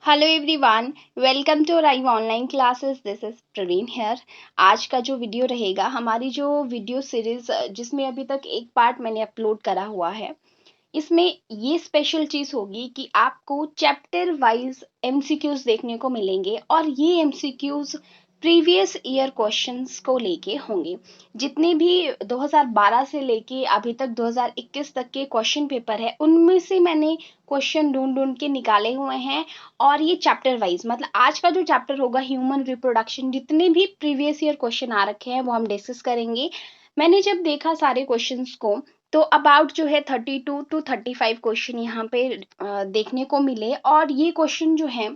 Hello everyone, welcome to live online classes. This is Praveen here. आज का जो video रहेगा, हमारी जो वीडियो सीरीज जिसमें अभी तक एक पार्ट मैंने अपलोड करा हुआ है, इसमें ये स्पेशल चीज़ होगी कि आपको चैप्टर वाइज एमसीक्यूज देखने को मिलेंगे और ये एमसीक्यूज प्रीवियस ईयर क्वेश्चंस को लेके होंगे। जितने भी 2012 से लेके अभी तक 2021 तक के क्वेश्चन पेपर है, उनमें से मैंने क्वेश्चन ढूंढ ढूंढ के निकाले हुए हैं। और ये चैप्टर वाइज, मतलब आज का जो चैप्टर होगा ह्यूमन रिप्रोडक्शन, जितने भी प्रीवियस ईयर क्वेश्चन आ रखे हैं वो हम डिस्कस करेंगे। मैंने जब देखा सारे क्वेश्चंस को, तो अबाउट जो है 32 टू 35 क्वेश्चन यहाँ पे देखने को मिले। और ये क्वेश्चन जो है,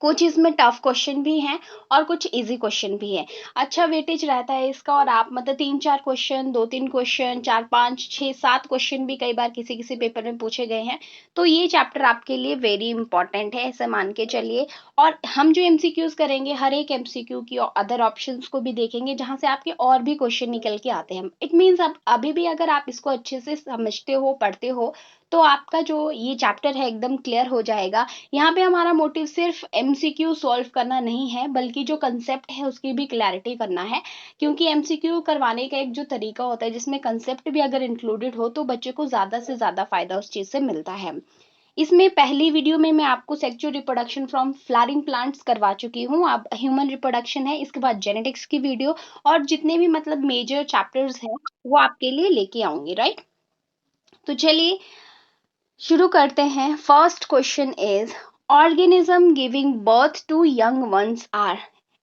कुछ इसमें टफ क्वेश्चन भी हैं और कुछ इजी क्वेश्चन भी है। अच्छा वेटेज रहता है इसका। और आप मतलब 3-4 क्वेश्चन, 2-3 क्वेश्चन, 4-5-6-7 क्वेश्चन भी कई बार किसी किसी पेपर में पूछे गए हैं। तो ये चैप्टर आपके लिए वेरी इंपॉर्टेंट है, ऐसे मान के चलिए। और हम जो एमसीक्यूज करेंगे, हर एक एमसीक्यू की अदर ऑप्शंस को भी देखेंगे, जहां से आपके और भी क्वेश्चन निकल के आते हैं। इट मीन्स अब अभी भी अगर आप इसको अच्छे से समझते हो, पढ़ते हो, तो आपका जो ये चैप्टर है एकदम क्लियर हो जाएगा। यहाँ पे हमारा मोटिव सिर्फ एमसीक्यू सॉल्व करना नहीं है, बल्कि जो कंसेप्ट है उसकी भी क्लैरिटी करना है। क्योंकि एमसीक्यू करवाने का एक जो तरीका होता है, जिसमें कंसेप्ट भी अगर इंक्लूडेड हो, तो बच्चे को ज्यादा से ज्यादा फायदा उस चीज से मिलता है। इसमें पहली वीडियो में मैं आपको sexual reproduction from flowering plants करवा चुकी हूँ। अब ह्यूमन रिप्रोडक्शन है, इसके बाद जेनेटिक्स की वीडियो और जितने भी मतलब मेजर चैप्टर्स हैं वो आपके लिए लेके आऊंगी, राइट। तो चलिए शुरू करते हैं। First question is, organism giving birth to young ones are.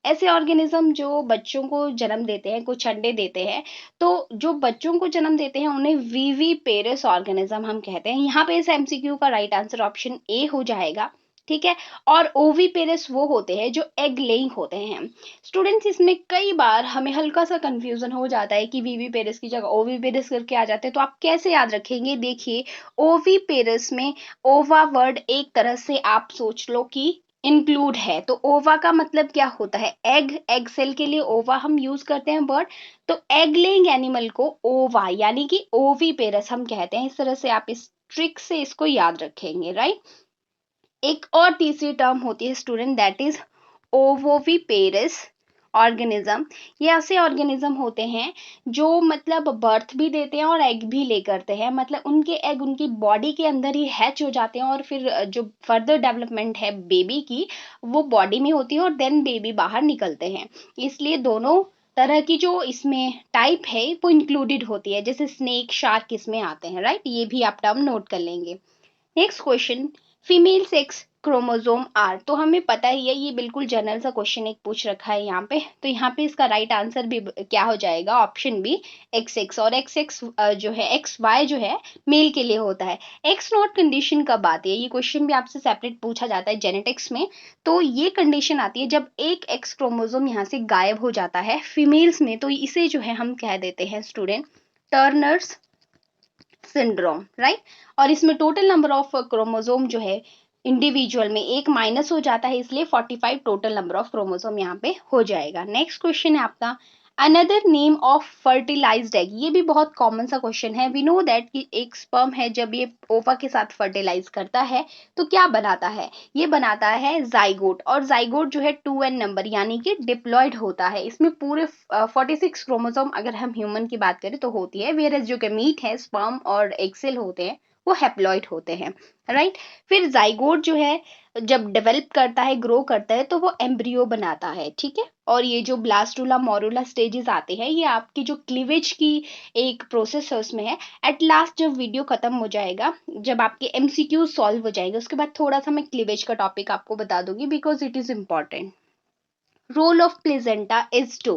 ऐसे ऑर्गेनिज्म जो बच्चों को जन्म देते हैं, कुछ अंडे देते हैं, तो जो बच्चों को जन्म देते हैं उन्हें वीवी पेरस ऑर्गेनिज्म हम कहते हैं। यहाँ पे इस एमसीक्यू का राइट आंसर ऑप्शन ए हो जाएगा, ठीक है। और ओवी पेरस वो होते हैं जो एग लेइंग होते हैं। स्टूडेंट्स, इसमें कई बार हमें हल्का सा कंफ्यूजन हो जाता है कि वीवी पेरस की जगह ओवी पेरस करके आ जाते हैं, तो आप कैसे याद रखेंगे? देखिए, ओवी पेरस में ओवा वर्ड एक तरह से आप सोच लो कि इंक्लूड है। तो ओवा का मतलब क्या होता है? एग। एग सेल के लिए ओवा हम यूज करते हैं वर्ड। तो एग लेइंग एनिमल को ओवा यानी कि ओवी पेरस हम कहते हैं। इस तरह से आप इस ट्रिक से इसको याद रखेंगे, राइट। एक और तीसरी टर्म होती है स्टूडेंट, दैट इज ओवोविपेरस ऑर्गेनिज्म। ये ऐसे ऑर्गेनिज्म होते हैं जो मतलब बर्थ भी देते हैं और एग भी ले करते हैं। मतलब उनके एग उनकी बॉडी के अंदर ही हैच हो जाते हैं और फिर जो फर्दर डेवलपमेंट है बेबी की, वो बॉडी में होती है और देन बेबी बाहर निकलते हैं। इसलिए दोनों तरह की जो इसमें टाइप है वो इंक्लूडेड होती है। जैसे स्नेक, शार्क इसमें आते हैं, राइट। ये भी आप टर्म नोट कर लेंगे। Next question, female sex chromosome are. तो हमें पता ही है, ये बिल्कुल जनरल सा क्वेश्चन एक पूछ रखा है यहाँ पे। तो यहाँ पे इसका राइट आंसर भी क्या हो जाएगा? Option B, X X. और एक्स एक्स जो है, एक्स वाई जो है मेल के लिए होता है। एक्स नॉट कंडीशन कब आती है? ये क्वेश्चन भी आपसे सेपरेट पूछा जाता है जेनेटिक्स में। तो ये कंडीशन आती है जब एक एक्स क्रोमोसोम यहाँ से गायब हो जाता है फीमेल्स में। तो इसे जो है हम कह देते हैं स्टूडेंट टर्नर्स सिंड्रोम, राइट। और इसमें टोटल नंबर ऑफ क्रोमोसोम जो है इंडिविजुअल में एक माइनस हो जाता है, इसलिए 45 टोटल नंबर ऑफ क्रोमोसोम यहाँ पे हो जाएगा। नेक्स्ट क्वेश्चन है आपका, another name of fertilized egg. ये भी बहुत कॉमन सा क्वेश्चन है। वी नो दैट कि एक स्पर्म है, जब ये ओवा के साथ फर्टिलाइज करता है तो क्या बनाता है? ये बनाता है जाइगोट। और जाइगोट जो है 2n नंबर यानी कि डिप्लॉयड होता है। इसमें पूरे 46 क्रोमोसोम अगर हम ह्यूमन की बात करें तो होती है, वेयर जो मीट है, स्पर्म और एग सेल होते हैं, वो हैप्लॉइड होते हैं, राइट। फिर जाइगोट जो है जब डेवलप करता है, ग्रो करता है, तो वो एम्ब्रियो बनाता है, ठीक है। और ये जो ब्लास्टुला मोरुला स्टेजेस आते हैं, ये आपकी जो क्लीवेज की एक प्रोसेस है उसमें है। एट लास्ट जब वीडियो खत्म हो जाएगा, जब आपके एमसीक्यू सॉल्व हो जाएंगे, उसके बाद थोड़ा सा मैं क्लीवेज का टॉपिक आपको बता दूंगी, because it is important. Role of placenta is to,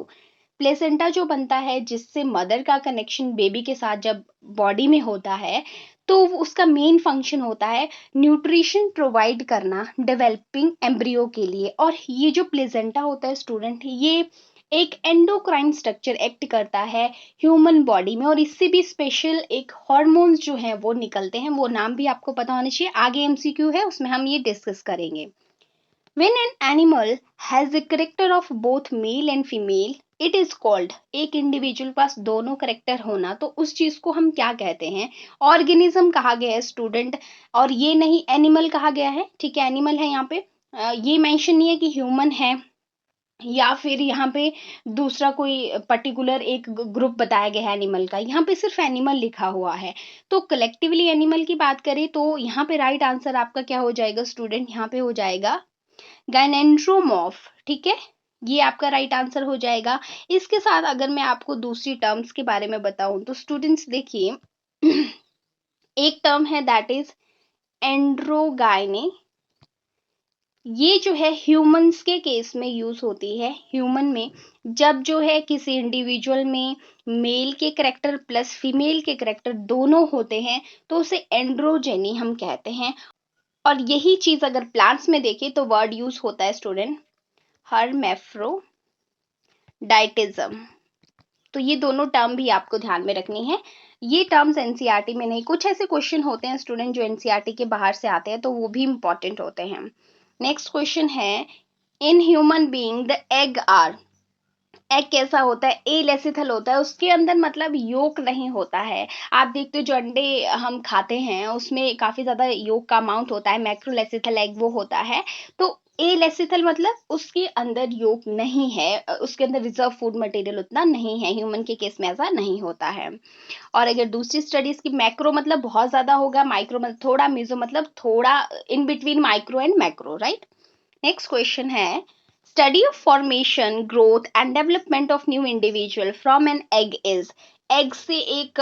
placenta जो बनता है जिससे मदर का कनेक्शन बेबी के साथ जब बॉडी में होता है, तो उसका मेन फंक्शन होता है न्यूट्रिशन प्रोवाइड करना डेवलपिंग एम्ब्रियो के लिए। और ये जो प्लेसेंटा होता है स्टूडेंट, ये एक एंडोक्राइन स्ट्रक्चर एक्ट करता है ह्यूमन बॉडी में। और इससे भी स्पेशल एक हॉर्मोन्स जो हैं वो निकलते हैं, वो नाम भी आपको पता होना चाहिए। आगे एमसीक्यू है, उसमें हम ये डिस्कस करेंगे। When an animal has a character of both male and female, it is called, एक इंडिविजुअल पास दोनों करेक्टर होना, तो उस चीज को हम क्या कहते हैं? ऑर्गेनिज्म कहा गया है स्टूडेंट। और ये नहीं एनिमल कहा गया है, ठीक है, एनिमल है यहाँ पे। ये मेंशन नहीं है कि ह्यूमन है या फिर यहाँ पे दूसरा कोई पर्टिकुलर एक ग्रुप बताया गया है एनिमल का, यहाँ पे सिर्फ एनिमल लिखा हुआ है। तो कलेक्टिवली एनिमल की बात करें तो यहाँ पे राइट आंसर आपका क्या हो जाएगा स्टूडेंट, यहाँ पे हो जाएगा गायनेंड्रोमॉर्फ, ठीक है, ये आपका राइट आंसर हो जाएगा। इसके साथ अगर मैं आपको दूसरी टर्म्स के बारे में बताऊं तो स्टूडेंट्स देखिए, एक टर्म है दैट इज एंड्रोगाइने। ये जो है ह्यूमंस के केस में यूज होती है। ह्यूमन में जब जो है किसी इंडिविजुअल में मेल के करेक्टर प्लस फीमेल के करेक्टर दोनों होते हैं तो उसे एंड्रोजेनी हम कहते हैं। और यही चीज अगर प्लांट्स में देखें तो वर्ड यूज होता है स्टूडेंट हर्मेफ्रोडाइटिज्म। तो ये दोनों टर्म भी आपको ध्यान में रखनी है। ये टर्म्स एनसीईआरटी में नहीं, कुछ ऐसे क्वेश्चन होते हैं स्टूडेंट जो एनसीईआरटी के बाहर से आते हैं तो वो भी इंपॉर्टेंट होते हैं। नेक्स्ट क्वेश्चन है, in human being the egg are, egg कैसा होता है, एलेसिथल होता है, उसके अंदर मतलब योक नहीं होता है। आप देखते हो जो अंडे हम खाते हैं उसमें काफी ज्यादा योक का अमाउंट होता है, मैक्रोलेसिथल एग वो होता है। तो एलेसिथल मतलब उसके अंदर योक नहीं है, उसके अंदर रिजर्व फूड मटेरियल उतना नहीं है। ह्यूमन के केस में ऐसा नहीं होता है। और अगर दूसरी स्टडीज की, मैक्रो मतलब बहुत ज्यादा होगा, माइक्रो मतलब थोड़ा, मीजो मतलब थोड़ा, in between micro and macro, right. Next question है, study of formation growth and development of new individual from an egg is, egg से एक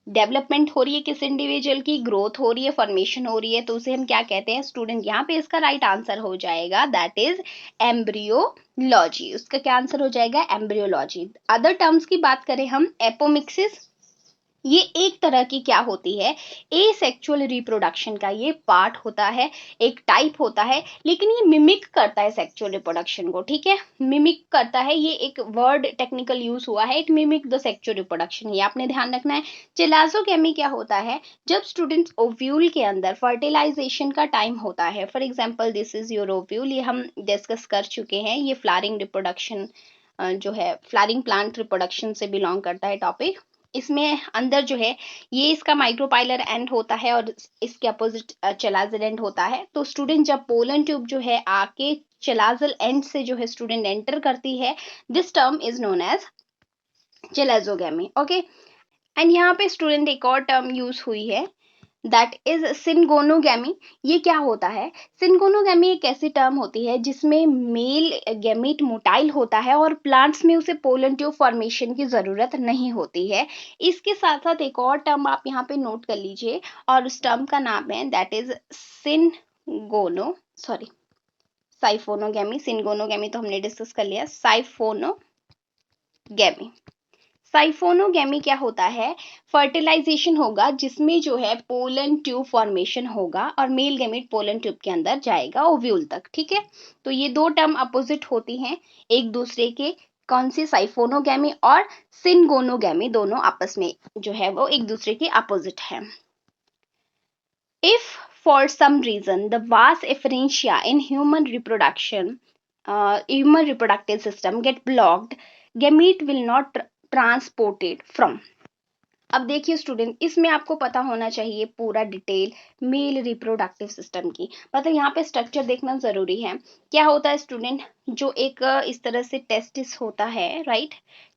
डेवलपमेंट हो रही है, किस इंडिविजुअल की ग्रोथ हो रही है, फॉर्मेशन हो रही है, तो उसे हम क्या कहते हैं स्टूडेंट, यहाँ पे इसका राइट आंसर हो जाएगा दैट इज एम्ब्रियोलॉजी। उसका क्या आंसर हो जाएगा, एम्ब्रियोलॉजी। अदर टर्म्स की बात करें हम, एपोमिक्सिस, ये एक तरह की क्या होती है, एसेक्सुअल रिप्रोडक्शन का ये पार्ट होता है, एक टाइप होता है, लेकिन ये मिमिक करता है सेक्सुअल रिप्रोडक्शन को, ठीक है, मिमिक करता है, ये एक वर्ड टेक्निकल यूज हुआ है, it mimic the sexual reproduction, ये आपने ध्यान रखना है। चिलाजोगेमी क्या होता है, जब स्टूडेंट्स ओव्यूल के अंदर फर्टिलाइजेशन का टाइम होता है, for example this is your ovule, ये हम डिस्कस कर चुके हैं, ये फ्लावरिंग रिप्रोडक्शन जो है फ्लावरिंग प्लांट रिप्रोडक्शन से बिलोंग करता है टॉपिक। इसमें अंदर जो है ये इसका माइक्रोपाइलर एंड होता है और इसके अपोजिट चलाजल एंड होता है। तो स्टूडेंट जब पोलन ट्यूब जो है आके चलाजल एंड से जो है स्टूडेंट एंटर करती है, this term is known as chalazogamy, okay. And यहाँ पे स्टूडेंट एक और टर्म यूज हुई है दैट इज सिनगोनोगैमी। ये क्या होता है, सिनगोनोगैमी एक ऐसी टर्म होती है जिसमें मेल गैमीट मोटाइल होता है और प्लांट्स में उसे पोलन ट्यूब फॉर्मेशन की जरूरत नहीं होती है। इसके साथ साथ एक और टर्म आप यहाँ पे नोट कर लीजिए और उस टर्म का नाम है दैट इज सिनगोनो सॉरी साइफोनोगैमी। सिनगोनोगैमी तो हमने डिस्कस कर लिया, साइफोनोगैमी। साइफोनोगैमी क्या होता है, फर्टिलाइजेशन होगा जिसमें जो है पोलन ट्यूब फॉर्मेशन होगा और मेल गैमीट पोलन ट्यूब के अंदर जाएगा ओव्यूल तक, ठीक है। तो ये दो टर्म अपोजिट होती हैं एक दूसरे के, कौन सी, साइफोनोगैमी और सिनगोनोगैमी, दोनों आपस में जो है वो एक दूसरे के अपोजिट है। If for some reason the vas efferentia in human reproductive system get blocked, gamete will not transported from। अब देखिए स्टूडेंट, इसमें आपको पता होना चाहिए पूरा डिटेल मेल रिप्रोडक्टिव सिस्टम की, मतलब यहाँ पे स्ट्रक्चर देखना जरूरी है। क्या होता है स्टूडेंट, जो एक इस तरह से टेस्टिस होता है, राइट,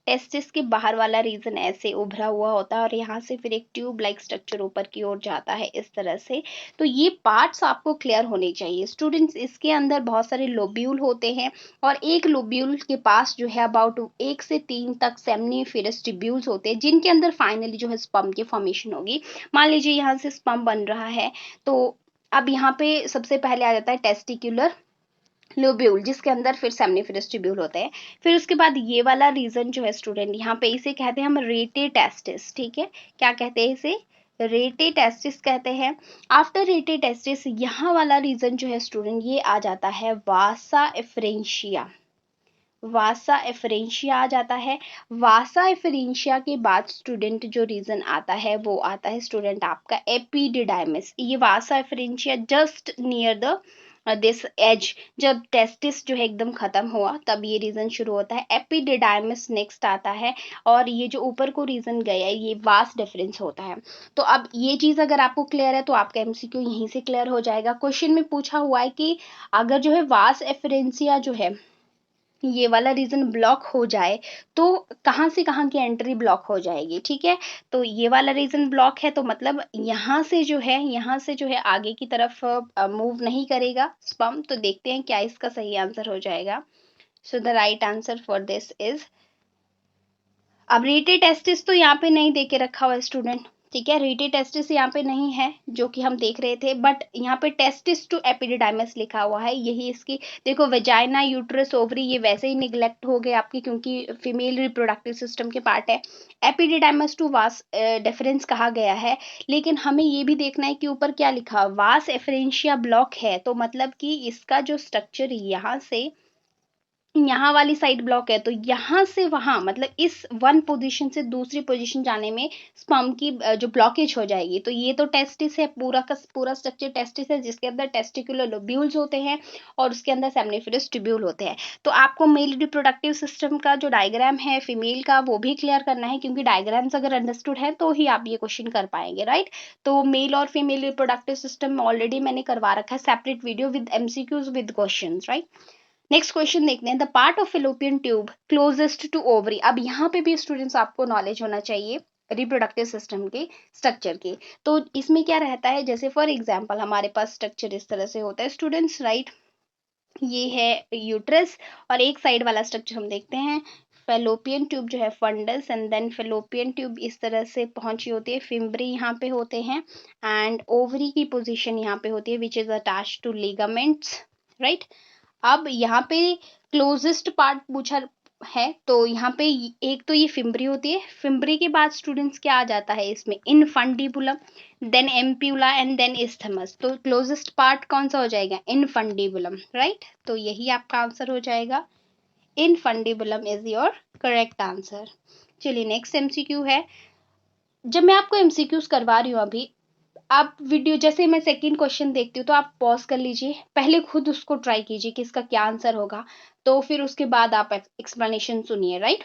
टेस्टिस के बाहर वाला रीजन ऐसे उभरा हुआ होता है और यहाँ से फिर एक ट्यूब लाइक स्ट्रक्चर ऊपर की ओर जाता है इस तरह से। तो ये पार्ट्स आपको क्लियर होने चाहिए स्टूडेंट्स। इसके अंदर बहुत सारे लोब्यूल होते हैं और एक लोब्यूल के पास जो है अबाउट 1 से 3 तक सेमनीफेरस ट्यूब्यूल्स होते हैं जिनके अंदर फाइनली जो है स्पर्म की फॉर्मेशन होगी। मान लीजिए यहाँ से स्पर्म बन रहा है, तो अब यहाँ पे सबसे पहले आ जाता है टेस्टिक्युलर लोब्यूल जिसके अंदर फिर सेमनीफेरस ट्यूब्यूल होते हैं। फिर उसके बाद ये वाला रीजन जो है स्टूडेंट, यहाँ पे इसे कहते हैं हम रेटेटेस्टिस, ठीक है, क्या कहते हैं इसे, रेटेटेस्टिस कहते हैं। आफ्टर रेटेटेस्टिस यहाँ वाला रीजन जो है स्टूडेंट, ये आ जाता है वासा एफरेंशिया, वासा एफरेंशिया आ जाता है। वासा एफरेंशिया के बाद स्टूडेंट जो रीजन आता है वो आता है स्टूडेंट आपका एपिडिडाइमिस। ये vasa efferentia just near the this edge, जब टेस्टिस जो है एकदम खत्म हुआ तब ये रीजन शुरू होता है। एपिडिडाइमिस नेक्स्ट आता है, और ये जो ऊपर को रीजन गया है ये वास डिफरेंस होता है। तो अब ये चीज अगर आपको क्लियर है तो आपका एमसीक्यू यहीं से क्लियर हो जाएगा। क्वेश्चन में पूछा हुआ है कि अगर जो है वास एफरेंसिया जो है ये वाला रीजन ब्लॉक हो जाए तो कहाँ से कहाँ की एंट्री ब्लॉक हो जाएगी, ठीक है। तो ये वाला रीजन ब्लॉक है तो मतलब यहाँ से जो है आगे की तरफ मूव नहीं करेगा स्पर्म। तो देखते हैं क्या इसका सही आंसर हो जाएगा। So the right answer for this is, अब रीटे टेस्टिस तो यहाँ पे नहीं दे के रखा हुआ स्टूडेंट, ठीक है। रीटे टेस्टिस यहाँ पे नहीं है जो कि हम देख रहे थे, बट यहाँ पे टेस्टिस टू एपिडिडाइमस लिखा हुआ है, यही इसकी देखो वेजाइना यूट्रस ओवरी ये वैसे ही निगलेक्ट हो गए आपके, क्योंकि फीमेल रिप्रोडक्टिव सिस्टम के पार्ट है। एपिडिडाइमस टू वास डिफरेंस कहा गया है, लेकिन हमें ये भी देखना है कि ऊपर क्या लिखा, वास एफरेंशिया ब्लॉक है, तो मतलब कि इसका जो स्ट्रक्चर यहाँ से यहाँ वाली साइड ब्लॉक है, तो यहाँ से वहां मतलब इस वन पोजीशन से दूसरी पोजीशन जाने में स्पर्म की जो ब्लॉकेज हो जाएगी। तो ये तो टेस्टिस है, पूरा का पूरा स्ट्रक्चर टेस्टिस है, जिसके अंदर टेस्टिकुलर लोब्यूल्स होते हैं और उसके अंदर सेमनिफेरस ट्यूब्यूल होते हैं। तो आपको मेल रिप्रोडक्टिव सिस्टम का जो डायग्राम है फीमेल का वो भी क्लियर करना है, क्योंकि डायग्राम्स अगर अंडरस्टूड है तो ही आप ये क्वेश्चन कर पाएंगे, राइट। तो मेल और फीमेल रिप्रोडक्टिव सिस्टम ऑलरेडी मैंने करवा रखा है separate video with MCQs with question, right. Next question देखते हैं, the part of fallopian tube closest to ovary. अब यहाँ पे भी स्टूडेंट्स आपको नॉलेज होना चाहिए रिप्रोडक्टिव सिस्टम के स्ट्रक्चर के। तो इसमें क्या रहता है, जैसे फॉर एग्जांपल हमारे पास स्ट्रक्चर इस तरह से होता है स्टूडेंट्स, राइट। ये है यूट्रस, और एक साइड वाला स्ट्रक्चर हम देखते हैं फेलोपियन ट्यूब जो है fundus, and then fallopian tube इस तरह से पहुंची होती है, फिम्बरी यहाँ पे होते हैं, एंड ओवरी की पोजीशन यहाँ पे होती है which is attach to ligaments, right. अब यहाँ पे क्लोजेस्ट पार्ट पूछा है, तो यहाँ पे एक तो ये फिम्बरी होती है, फिम्बरी के बाद स्टूडेंट्स क्या आ जाता है इसमें, infundibulum, then ampulla and then isthmus. तो क्लोजेस्ट पार्ट कौन सा हो जाएगा, इनफंडिबुलम, राइट। तो यही आपका आंसर हो जाएगा, infundibulum is your correct answer. चलिए नेक्स्ट एमसीक्यू है। जब मैं आपको एमसीक्यूज करवा रही हूँ अभी, आप वीडियो जैसे मैं सेकंड क्वेश्चन देखती हूँ तो आप पॉज कर लीजिए, पहले खुद उसको ट्राई कीजिए कि इसका क्या आंसर होगा, तो फिर उसके बाद आप एक्सप्लेनेशन सुनिए, right.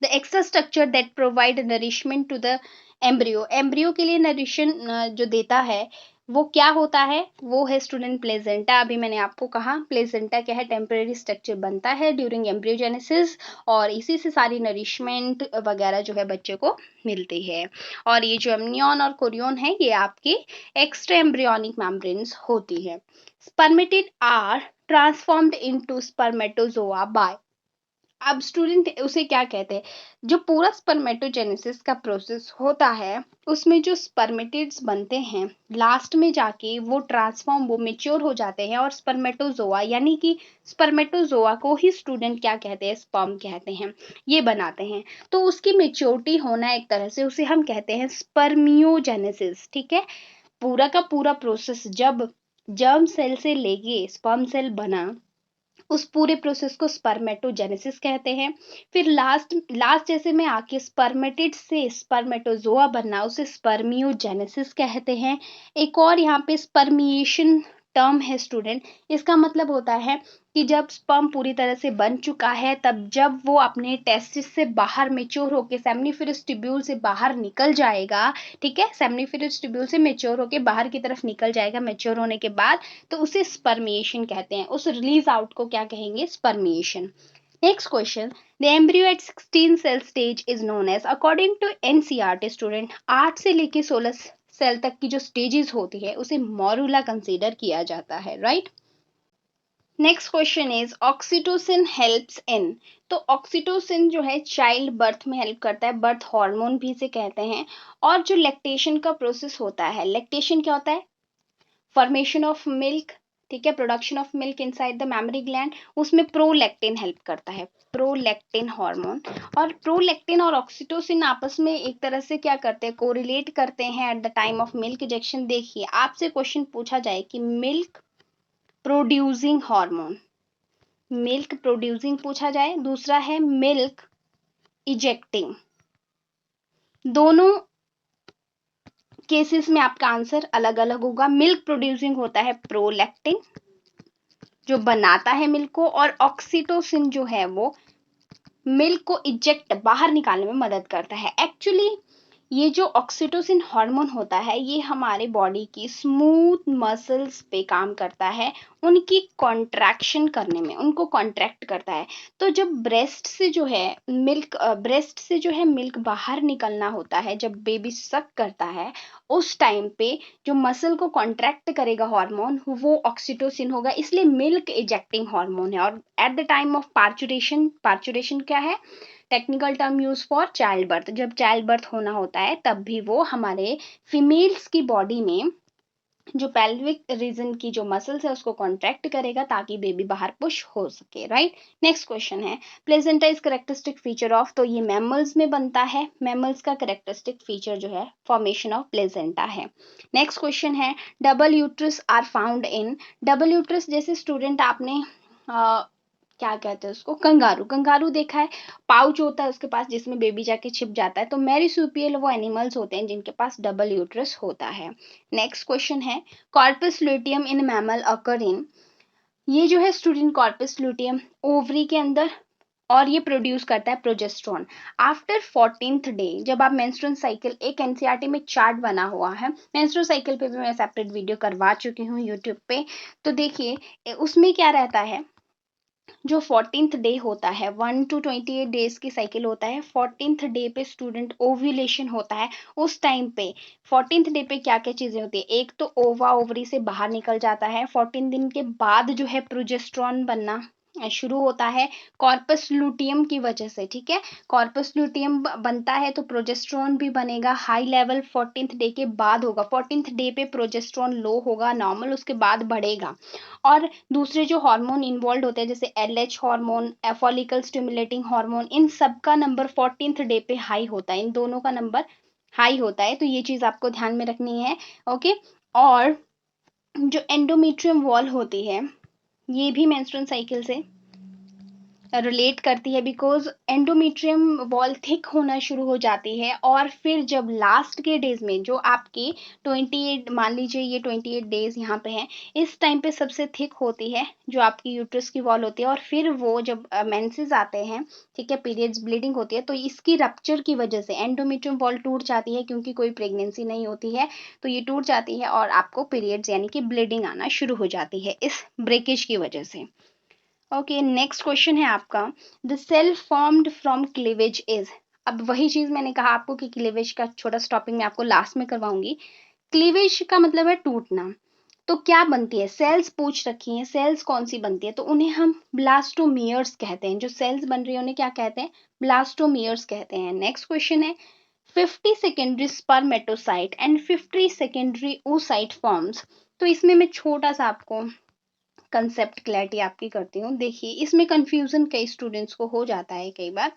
The extra structure that provide nourishment to the embryo, embryo के लिए नरिशन जो देता है वो क्या होता है, वो है स्टूडेंट प्लेजेंटा। अभी मैंने आपको कहा प्लेजेंटा क्या है, टेम्परेरी स्ट्रक्चर बनता है ड्यूरिंग एम्ब्रियोजेनेसिस, और इसी से सारी नरिशमेंट वगैरह जो है बच्चे को मिलती है। और ये जो एमनियन और कोरियन है ये आपकी एक्स्ट्रा एम्ब्रियोनिक मेम्ब्रेन्स होती है। Spermatid are transformed into spermatozoa by, अब स्टूडेंट उसे क्या कहते हैं, जो पूरा स्पर्मेटोजेनेसिस का प्रोसेस होता है उसमें जो स्पर्मेटिड्स बनते हैं लास्ट में जाके वो ट्रांसफॉर्म वो मेच्योर हो जाते हैं, और स्पर्मेटोजोआ यानी कि स्पर्मेटोजोआ को ही स्टूडेंट क्या कहते हैं, स्पर्म कहते हैं, ये बनाते हैं। तो उसकी मेच्योरिटी होना एक तरह से उसे हम कहते हैं स्पर्मियोजेनेसिस, ठीक है। पूरा का पूरा प्रोसेस जब जर्म सेल से लेके स्पर्म सेल बना, उस पूरे प्रोसेस को स्पर्मेटोजेनेसिस कहते हैं। फिर लास्ट लास्ट जैसे में आके स्पर्मेटिड से स्पर्मेटोजोआ बनना उसे स्पर्मियोजेनेसिस कहते हैं। एक और यहाँ पे स्पर्मिएशन टर्म है स्टूडेंट, इसका मतलब होता है कि जब स्पर्म पूरी तरह से बन चुका है तब जब वो अपने टेस्टिस से बाहर मेच्योर होके सेमनीफेरस ट्यूब्यूल से बाहर निकल जाएगा, ठीक है, सेमनीफेरस ट्यूब्यूल से मेच्योर होके बाहर की तरफ निकल जाएगा मेच्योर होने के बाद, तो उसे स्पर्मिएशन कहते हैं। उस रिलीज आउट को क्या कहेंगे, spermiation. Next question, the embryo at 16 cell stage is known as, according to NCERT student 8 से लेके 16 सेल तक की जो स्टेजेस होती है उसे मॉरुला कंसीडर किया जाता है, right. Next question is oxytocin helps in, तो ऑक्सीटोसिन जो है चाइल्ड बर्थ में हेल्प करता है, बर्थ हार्मोन भी इसे कहते हैं। और जो लैक्टेशन का प्रोसेस होता है, लैक्टेशन क्या होता है, फॉर्मेशन ऑफ मिल्क, ठीक है, production of milk inside the mammary gland, उसमें प्रोलैक्टिन हेल्प करता है, प्रोलैक्टिन हार्मोन। और प्रोलैक्टिन और ऑक्सीटोसिन आपस में एक तरह से क्या करते हैं, कोरिलेट करते हैं at the time of milk ejection. देखिए आपसे क्वेश्चन पूछा जाए कि milk producing hormone, milk producing पूछा जाए, दूसरा है मिल्क इजेक्टिंग, दोनों केसेस में आपका आंसर अलग अलग होगा। मिल्क प्रोड्यूसिंग होता है प्रोलैक्टिन, जो बनाता है मिल्क को, और ऑक्सीटोसिन जो है वो मिल्क को इजेक्ट बाहर निकालने में मदद करता है। एक्चुअली ये जो ऑक्सीटोसिन हार्मोन होता है ये हमारे बॉडी की स्मूथ मसल्स पे काम करता है, उनकी कॉन्ट्रैक्शन करने में, उनको कॉन्ट्रैक्ट करता है। तो जब ब्रेस्ट से जो है मिल्क बाहर निकलना होता है, जब बेबी सक करता है उस टाइम पे जो मसल को कॉन्ट्रैक्ट करेगा हार्मोन वो ऑक्सीटोसिन होगा, इसलिए मिल्क इजेक्टिंग हार्मोन है। और at the time of parturition, parturition क्या है, technical term use for child birth, जब चाइल्ड बर्थ होना होता है तब भी वो हमारे फीमेल्स की बॉडी में जो पेल्विक रीजन की जो मसल्स है उसको कॉन्ट्रैक्ट करेगा ताकि बेबी बाहर पुश हो सके, राइट। नेक्स्ट क्वेश्चन है, placenta is characteristic feature of, तो ये मैमल्स में बनता है, मैमल्स का करेक्टरिस्टिक फीचर जो है फॉर्मेशन ऑफ प्लेजेंटा है। नेक्स्ट क्वेश्चन है, double uterus are found in, double uterus जैसे स्टूडेंट आपने क्या कहते हैं उसको, कंगारू, कंगारू देखा है, पाउच होता है उसके पास जिसमें बेबी जाके छिप जाता है, तो मैरीसुपियल वो एनिमल्स होते हैं जिनके पास डबल यूट्रस होता है। नेक्स्ट क्वेश्चन है, कॉर्पस ल्यूटियम इन मैमल अकर इन, ये जो है स्टूडेंट कॉर्पस ल्यूटियम ओवरी के अंदर, और ये प्रोड्यूस करता है प्रोजेस्टेरोन आफ्टर 14th डे। जब आप मेंस्ट्रुअल साइकिल, एक एनसीईआरटी में चार्ट बना हुआ है, मेंस्ट्रुअल साइकिल पे भी मैं सेपरेट वीडियो करवा चुकी हूँ यूट्यूब पे, तो देखिए उसमें क्या रहता है, जो 14th डे होता है, 1 to 28 डेज की साइकिल होता है, 14th डे पे स्टूडेंट ओव्यूलेशन होता है। उस टाइम पे 14th डे पे क्या क्या चीजें होती है, एक तो ओवा ओवरी से बाहर निकल जाता है, 14 दिन के बाद जो है प्रोजेस्टेरोन बनना शुरू होता है कॉर्पस लूटियम की वजह से, ठीक है। कॉर्पस लूटियम बनता है तो प्रोजेस्टेरोन भी बनेगा, हाई लेवल 14th डे के बाद होगा, 14th डे पे प्रोजेस्टेरोन लो होगा नॉर्मल, उसके बाद बढ़ेगा। और दूसरे जो हार्मोन इन्वॉल्व होते हैं जैसे LH hormone, follicle stimulating hormone, इन सब का नंबर 14th डे पे हाई होता है, इन दोनों का नंबर हाई होता है, तो ये चीज आपको ध्यान में रखनी है, ओके। और जो एंडोमेट्रियम वॉल होती है ये भी मेंस्ट्रुअल साइकिल से रिलेट करती है, बिकॉज एंडोमेट्रियम वॉल थिक होना शुरू हो जाती है, और फिर जब लास्ट के डेज में जो आपके 28, मान लीजिए ये 28 डेज यहाँ पे हैं, इस टाइम पे सबसे थिक होती है जो आपकी यूट्रस की वॉल होती है, और फिर वो जब मेंसेस आते हैं, ठीक है, पीरियड्स, ब्लीडिंग होती है, तो इसकी रप्चर की वजह से एंडोमेट्रियम वॉल टूट जाती है, क्योंकि कोई प्रेगनेंसी नहीं होती है तो ये टूट जाती है और आपको पीरियड्स यानी कि ब्लीडिंग आना शुरू हो जाती है इस ब्रेकेज की वजह से। ओके, नेक्स्ट क्वेश्चन है आपका, the cell formed from cleavage is, अब वही चीज मैंने कहा आपको कि क्लीवेज का छोटा स्टॉपिंग मैं आपको लास्ट में करवाऊंगी। क्लीवेज का मतलब है टूटना, तो क्या बनती है, सेल्स पूछ रखी हैं, सेल्स कौन सी बनती है, तो उन्हें हम ब्लास्टोमियर्स कहते हैं, जो सेल्स बन रही है उन्हें क्या कहते हैं, ब्लास्टोमियर्स कहते हैं। नेक्स्ट क्वेश्चन है, 50 secondary spermatocyte and 50 secondary oocyte forms, तो इसमें मैं छोटा सा आपको कंसेप्ट क्लैरिटी आपकी करती हूँ। देखिए इसमें कंफ्यूजन कई स्टूडेंट्स को हो जाता है कई बार।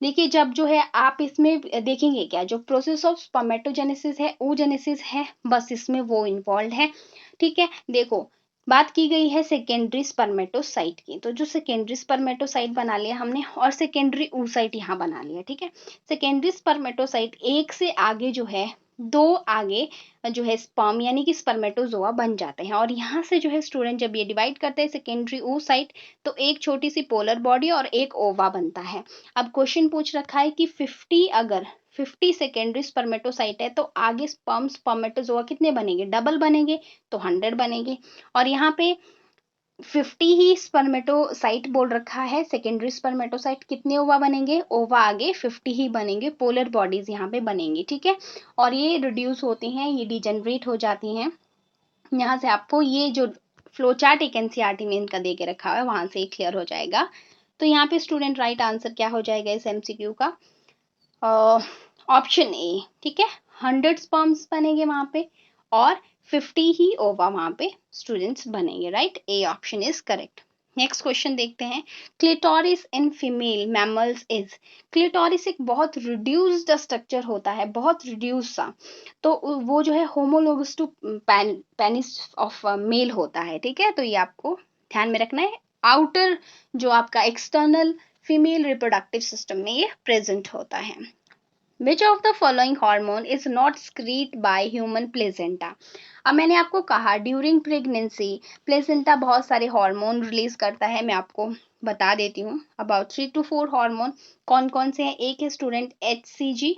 देखिए जब जो है आप इसमें देखेंगे क्या, जो प्रोसेस ऑफ स्पर्मेटोजेनेसिस है, oogenesis है, बस इसमें वो इन्वॉल्व है, ठीक है। देखो बात की गई है सेकेंडरी स्पर्मेटोसाइट की, तो जो सेकेंडरी स्पर्मेटोसाइट बना लिया हमने और सेकेंडरी oocyte यहाँ बना लिया, ठीक है। सेकेंडरी स्पर्मेटोसाइट एक से आगे जो है, दो आगे जो है स्पर्म यानी कि स्पर्मेटोजोआ बन जाते हैं, और यहाँ से जो है स्टूडेंट जब ये डिवाइड करते हैं सेकेंडरी oocyte, तो एक छोटी सी पोलर बॉडी और एक ओवा बनता है। अब क्वेश्चन पूछ रखा है कि 50, अगर 50 सेकेंडरी स्पर्मेटोसाइट है तो आगे स्पर्म स्पर्मेटोजोआ कितने बनेंगे, डबल बनेंगे, तो 100 बनेंगे। और यहाँ पे 50 ही स्पर्मेटोसाइट बोल रखा है, सेकेंडरी स्पर्मेटोसाइट कितने ओवा बनेंगे, ओवा आगे 50 ही बनेंगे, पोलर बॉडीज यहाँ पे बनेंगी, ठीक है। और ये रिड्यूस होती हैं, ये डिजेनरेट हो जाती हैं। यहाँ से आपको ये जो फ्लो चार्ट एक एनसीईआरटी में इनका दे के रखा है वहां से क्लियर हो जाएगा। तो यहाँ पे स्टूडेंट राइट आंसर क्या हो जाएगा इस एमसीक्यू का, ऑप्शन ए, ठीक है, 100 स्पर्म्स बनेंगे वहां पे और 50 ही ओवा वहां पे स्टूडेंट्स बनेंगे, right, A option is correct. Next question देखते हैं, clitoris in female mammals is, clitoris एक बहुत रिड्यूस्ड स्ट्रक्चर होता है, बहुत रिड्यूस सा, तो वो जो है homologous to penis of male होता है, ठीक है, तो ये आपको ध्यान में रखना है, आउटर जो आपका एक्सटर्नल फीमेल रिप्रोडक्टिव सिस्टम में ये प्रेजेंट होता है। Which of the following hormone is not स्क्रीट by human placenta. अब मैंने आपको कहा ड्यूरिंग प्रेगनेंसी प्लेसेंटा बहुत सारे हार्मोन रिलीज करता है। मैं आपको बता देती हूँ अबाउट 3 to 4 हार्मोन। कौन कौन से हैं? एक है स्टूडेंट HCG,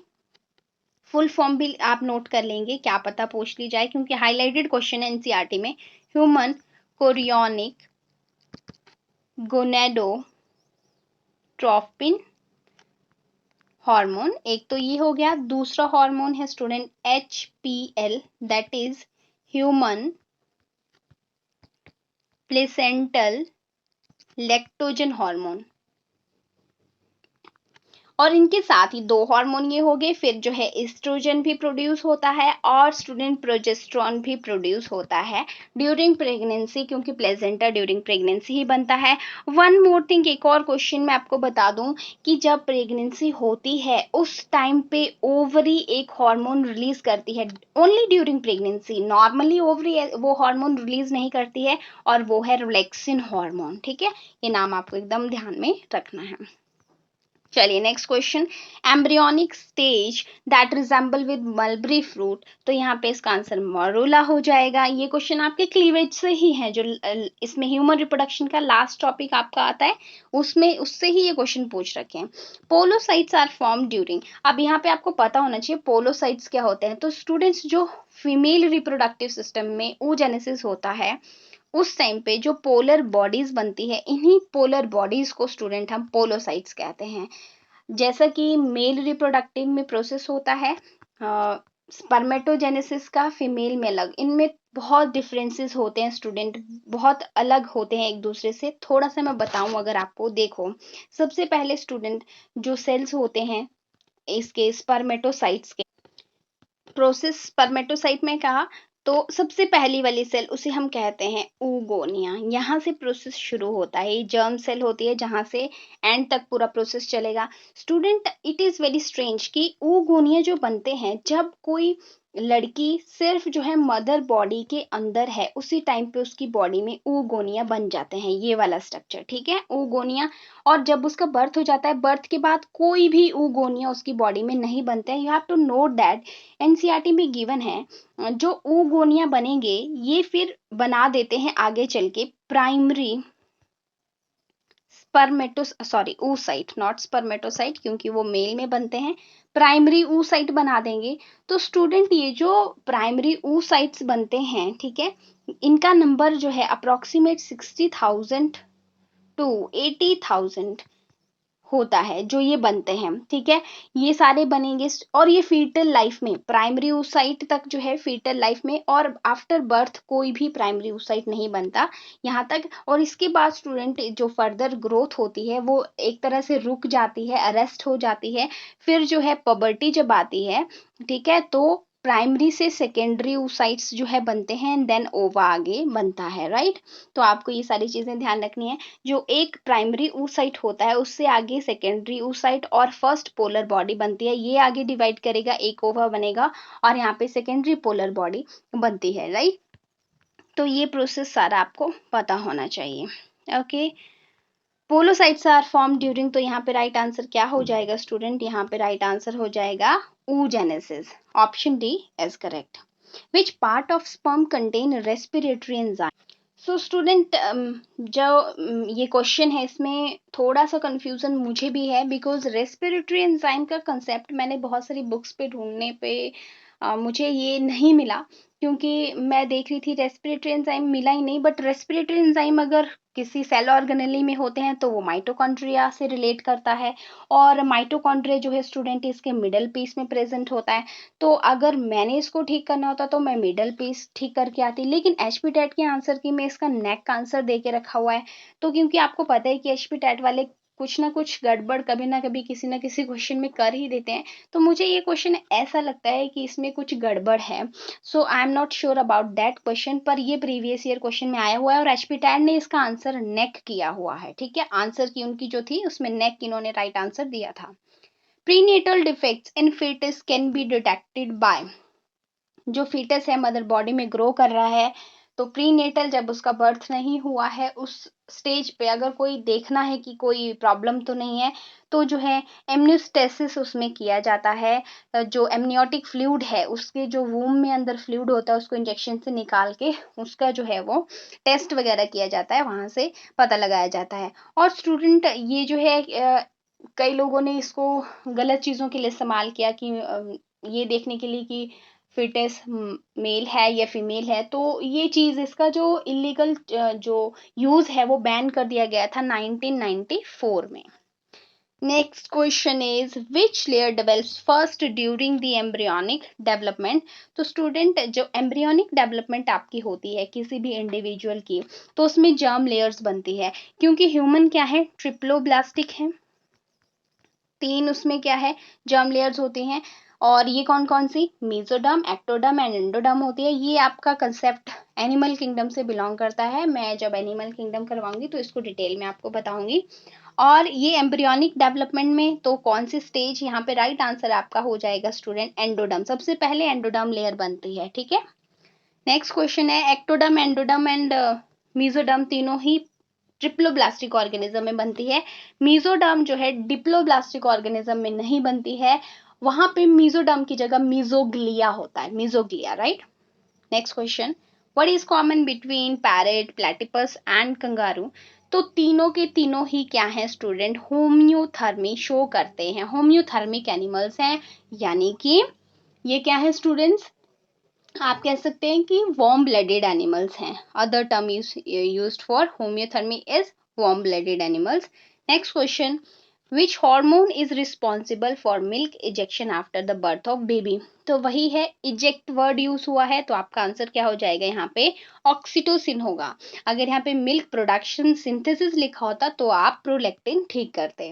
फुल फॉर्म भी आप नोट कर लेंगे, क्या पता पूछ ली जाए क्योंकि हाईलाइटेड क्वेश्चन है एनसीईआरटी में। ह्यूमन कोरियोनिक गोनेडोट्रोपिन हार्मोन, एक तो ये हो गया। दूसरा हार्मोन है student HPL, that is human placental lactogen hormone. और इनके साथ ही दो हार्मोन ये हो गए, फिर जो है एस्ट्रोजन भी प्रोड्यूस होता है और स्टूडेंट प्रोजेस्टेरॉन भी प्रोड्यूस होता है ड्यूरिंग प्रेगनेंसी, क्योंकि प्लेसेंटा ड्यूरिंग प्रेगनेंसी ही बनता है। वन मोर थिंग, एक और क्वेश्चन मैं आपको बता दूं कि जब प्रेगनेंसी होती है उस टाइम पे ओवरी एक हार्मोन रिलीज करती है, only during pregnancy. Normally ovary वो हार्मोन रिलीज नहीं करती है और वो है रिलैक्सिन हार्मोन। ठीक है, ये नाम आपको एकदम ध्यान में रखना है। चलिए next question, embryonic stage that resemble with mulberry fruit. तो यहाँ पे इसका आंसर मरूला हो जाएगा। ये क्वेश्चन आपके क्लीवेज से ही है, जो इसमें ह्यूमन रिप्रोडक्शन का लास्ट टॉपिक आपका आता है उसमें, उससे ही ये क्वेश्चन पूछ रखे हैं। पोलोसाइट्स आर फॉर्म ड्यूरिंग। अब यहाँ पे आपको पता होना चाहिए पोलोसाइट्स क्या होते हैं। तो स्टूडेंट्स, जो फीमेल रिप्रोडक्टिव सिस्टम में oogenesis होता है उस टाइम पे जो पोलर बॉडीज बनती है, इन्हीं पोलर बॉडीज को स्टूडेंट हम पोलोसाइट्स कहते हैं। जैसा कि मेल रिप्रोडक्टिव में प्रोसेस होता है स्पर्मेटोजेनेसिस का फीमेल में अलग, इनमें बहुत डिफरेंसेस होते हैं स्टूडेंट, बहुत अलग होते हैं एक दूसरे से। थोड़ा सा मैं बताऊं अगर आपको, देखो सबसे पहले स्टूडेंट जो सेल्स होते हैं इसके स्पर्मेटोसाइट्स के, प्रोसेस स्पर्मेटोसाइट में कहा तो सबसे पहली वाली सेल उसे हम कहते हैं oogonia। यहाँ से प्रोसेस शुरू होता है, ये जर्म सेल होती है जहाँ से एंड तक पूरा प्रोसेस चलेगा। Student, it is very strange कि oogonia जो बनते हैं जब कोई लड़की सिर्फ जो है मदर बॉडी के अंदर है उसी टाइम पे उसकी बॉडी में oogonia बन जाते हैं, ये वाला स्ट्रक्चर। ठीक है, oogonia। और जब उसका बर्थ हो जाता है, बर्थ के बाद कोई भी oogonia उसकी बॉडी में नहीं बनते हैं। You have to note that NCERT में गिवन है जो oogonia बनेंगे ये फिर बना देते हैं आगे चल के प्राइमरी oocyte, नॉट स्पर्मेटोसाइट क्योंकि वो मेल में बनते हैं, प्राइमरी oocyte बना देंगे। तो स्टूडेंट, ये जो प्राइमरी oocytes बनते हैं, ठीक है, इनका नंबर जो है अप्रोक्सीमेट 60,000 to 80,000 होता है जो ये बनते हैं। ठीक है, ये सारे बनेंगे और ये फीटल लाइफ में, प्राइमरी oocyte तक जो है फीटल लाइफ में, और आफ्टर बर्थ कोई भी प्राइमरी oocyte नहीं बनता यहाँ तक। और इसके बाद स्टूडेंट जो फर्दर ग्रोथ होती है वो एक तरह से रुक जाती है, अरेस्ट हो जाती है। फिर जो है पबर्टी जब आती है, ठीक है, तो प्राइमरी से सेकेंडरी oocytes जो है बनते हैं, देन ओवा आगे बनता है। राइट, तो आपको ये सारी चीजें ध्यान रखनी है। जो एक प्राइमरी oocyte होता है उससे आगे सेकेंडरी oocyte और फर्स्ट पोलर बॉडी बनती है, ये आगे डिवाइड करेगा, एक ओवा बनेगा और यहाँ पे सेकेंडरी पोलर बॉडी बनती है। राइट, तो ये प्रोसेस सारा आपको पता होना चाहिए। ओके, पोलोसाइट्स आर फॉर्म ड्यूरिंग, तो यहाँ पे राइट आंसर क्या हो जाएगा स्टूडेंट? यहाँ पे राइट आंसर हो जाएगा oogenesis, option D is correct. Which part of sperm contain respiratory enzyme? So student, जो ये क्वेश्चन है इसमें थोड़ा सा कंफ्यूजन मुझे भी है, बिकॉज रेस्पिरेटरी एंजाइम का कंसेप्ट मैंने बहुत सारी बुक्स पे ढूंढने पे मुझे ये नहीं मिला, क्योंकि मैं देख रही थी रेस्पिरेटरी एंजाइम मिला ही नहीं। बट रेस्पिरेटरी एंजाइम अगर किसी सेल ऑर्गेनेली में होते हैं तो वो माइटोकॉन्ड्रिया से रिलेट करता है, और माइटोकॉन्ड्रिया जो है स्टूडेंट इसके मिडल पीस में प्रेजेंट होता है। तो अगर मैंने इसको ठीक करना होता तो मैं मिडल पीस ठीक करके आती, लेकिन एचपी टेट के आंसर की में इसका नेक का आंसर दे के रखा हुआ है। तो क्योंकि आपको पता है कि एचपी टेट वाले कुछ ना कुछ गड़बड़ कभी ना कभी किसी ना किसी क्वेश्चन में कर ही देते हैं, तो मुझे ये क्वेश्चन ऐसा लगता है कि इसमें कुछ गड़बड़ है। So I am not sure about that question, पर ये प्रीवियस ईयर क्वेश्चन में आया हुआ है और एचपी टेट ने इसका आंसर नेक किया हुआ है। ठीक है, आंसर की उनकी जो थी उसमें नेक इन्होंने राइट आंसर दिया था। Prenatal defects in foetus can be detected by, जो फीटस है मदर बॉडी में ग्रो कर रहा है तो प्रीनेटल जब उसका बर्थ नहीं हुआ है उस स्टेज पे अगर कोई देखना है कि कोई प्रॉब्लम तो नहीं है, तो जो है एमनियोस्टेसिस उसमें किया जाता है। जो एमनियोटिक फ्लूइड है उसके जो वूम में अंदर फ्लूइड होता है उसको इंजेक्शन से निकाल के उसका जो है वो टेस्ट वगैरह किया जाता है, वहां से पता लगाया जाता है। और स्टूडेंट ये जो है कई लोगों ने इसको गलत चीज़ों के लिए इस्तेमाल किया कि ये देखने के लिए कि फिटेस मेल है या फीमेल है, तो ये चीज़ इसका जो इलीगल जो यूज़ है वो बैन कर दिया गया था 1994 में। Next question is which layer develops first during the embryonic development. तो स्टूडेंट जो एम्ब्रियोनिक डेवलपमेंट आपकी होती है किसी भी इंडिविजुअल की, तो उसमें जर्म लेयर्स बनती है, क्योंकि ह्यूमन क्या है, ट्रिप्लोब्लास्टिक है, 3 उसमें क्या है, जर्म लेयर्स होती हैं। और ये कौन कौन सी, मेसोडर्म, एक्टोडर्म एंड एंडोडर्म होती है। ये आपका कंसेप्ट एनिमल किंगडम से बिलोंग करता है, मैं जब एनिमल किंगडम करवाऊंगी तो इसको डिटेल में आपको बताऊंगी। और ये एम्ब्रियोनिक डेवलपमेंट में तो कौन सी स्टेज, यहाँ पे राइट आंसर आपका हो जाएगा स्टूडेंट एंडोडर्म, सबसे पहले एंडोडर्म लेयर बनती है, ठीक है। नेक्स्ट क्वेश्चन है एक्टोडर्म, एंडोडर्म एंड मेसोडर्म तीनों ही ट्रिप्लोब्लास्टिक ऑर्गेनिज्म में बनती है। मीजोडर्म जो है डिप्लोब्लास्टिक ऑर्गेनिज्म में नहीं बनती है, वहां पे मीजोडर्म की जगह मीजोग्लिया होता है, mesoglea, right. Next question, what is common between parrot, platypus and kangaroo. तो तीनों के तीनों ही क्या है स्टूडेंट, होम्योथर्मी शो करते हैं, होम्योथर्मिक एनिमल्स हैं, यानी कि ये क्या है स्टूडेंट्स, आप कह सकते हैं कि वार्म ब्लडेड एनिमल्स हैं। Other term used for होम्योथर्मी is warm blooded animals. Next question, which hormone is responsible for milk ejection after the birth of baby. तो वही है, इजेक्ट वर्ड यूज हुआ है, तो आपका आंसर क्या हो जाएगा यहाँ पे, ऑक्सीटोसिन होगा। अगर यहाँ पे मिल्क प्रोडक्शन सिंथेसिस लिखा होता तो आप प्रोलैक्टिन ठीक करते।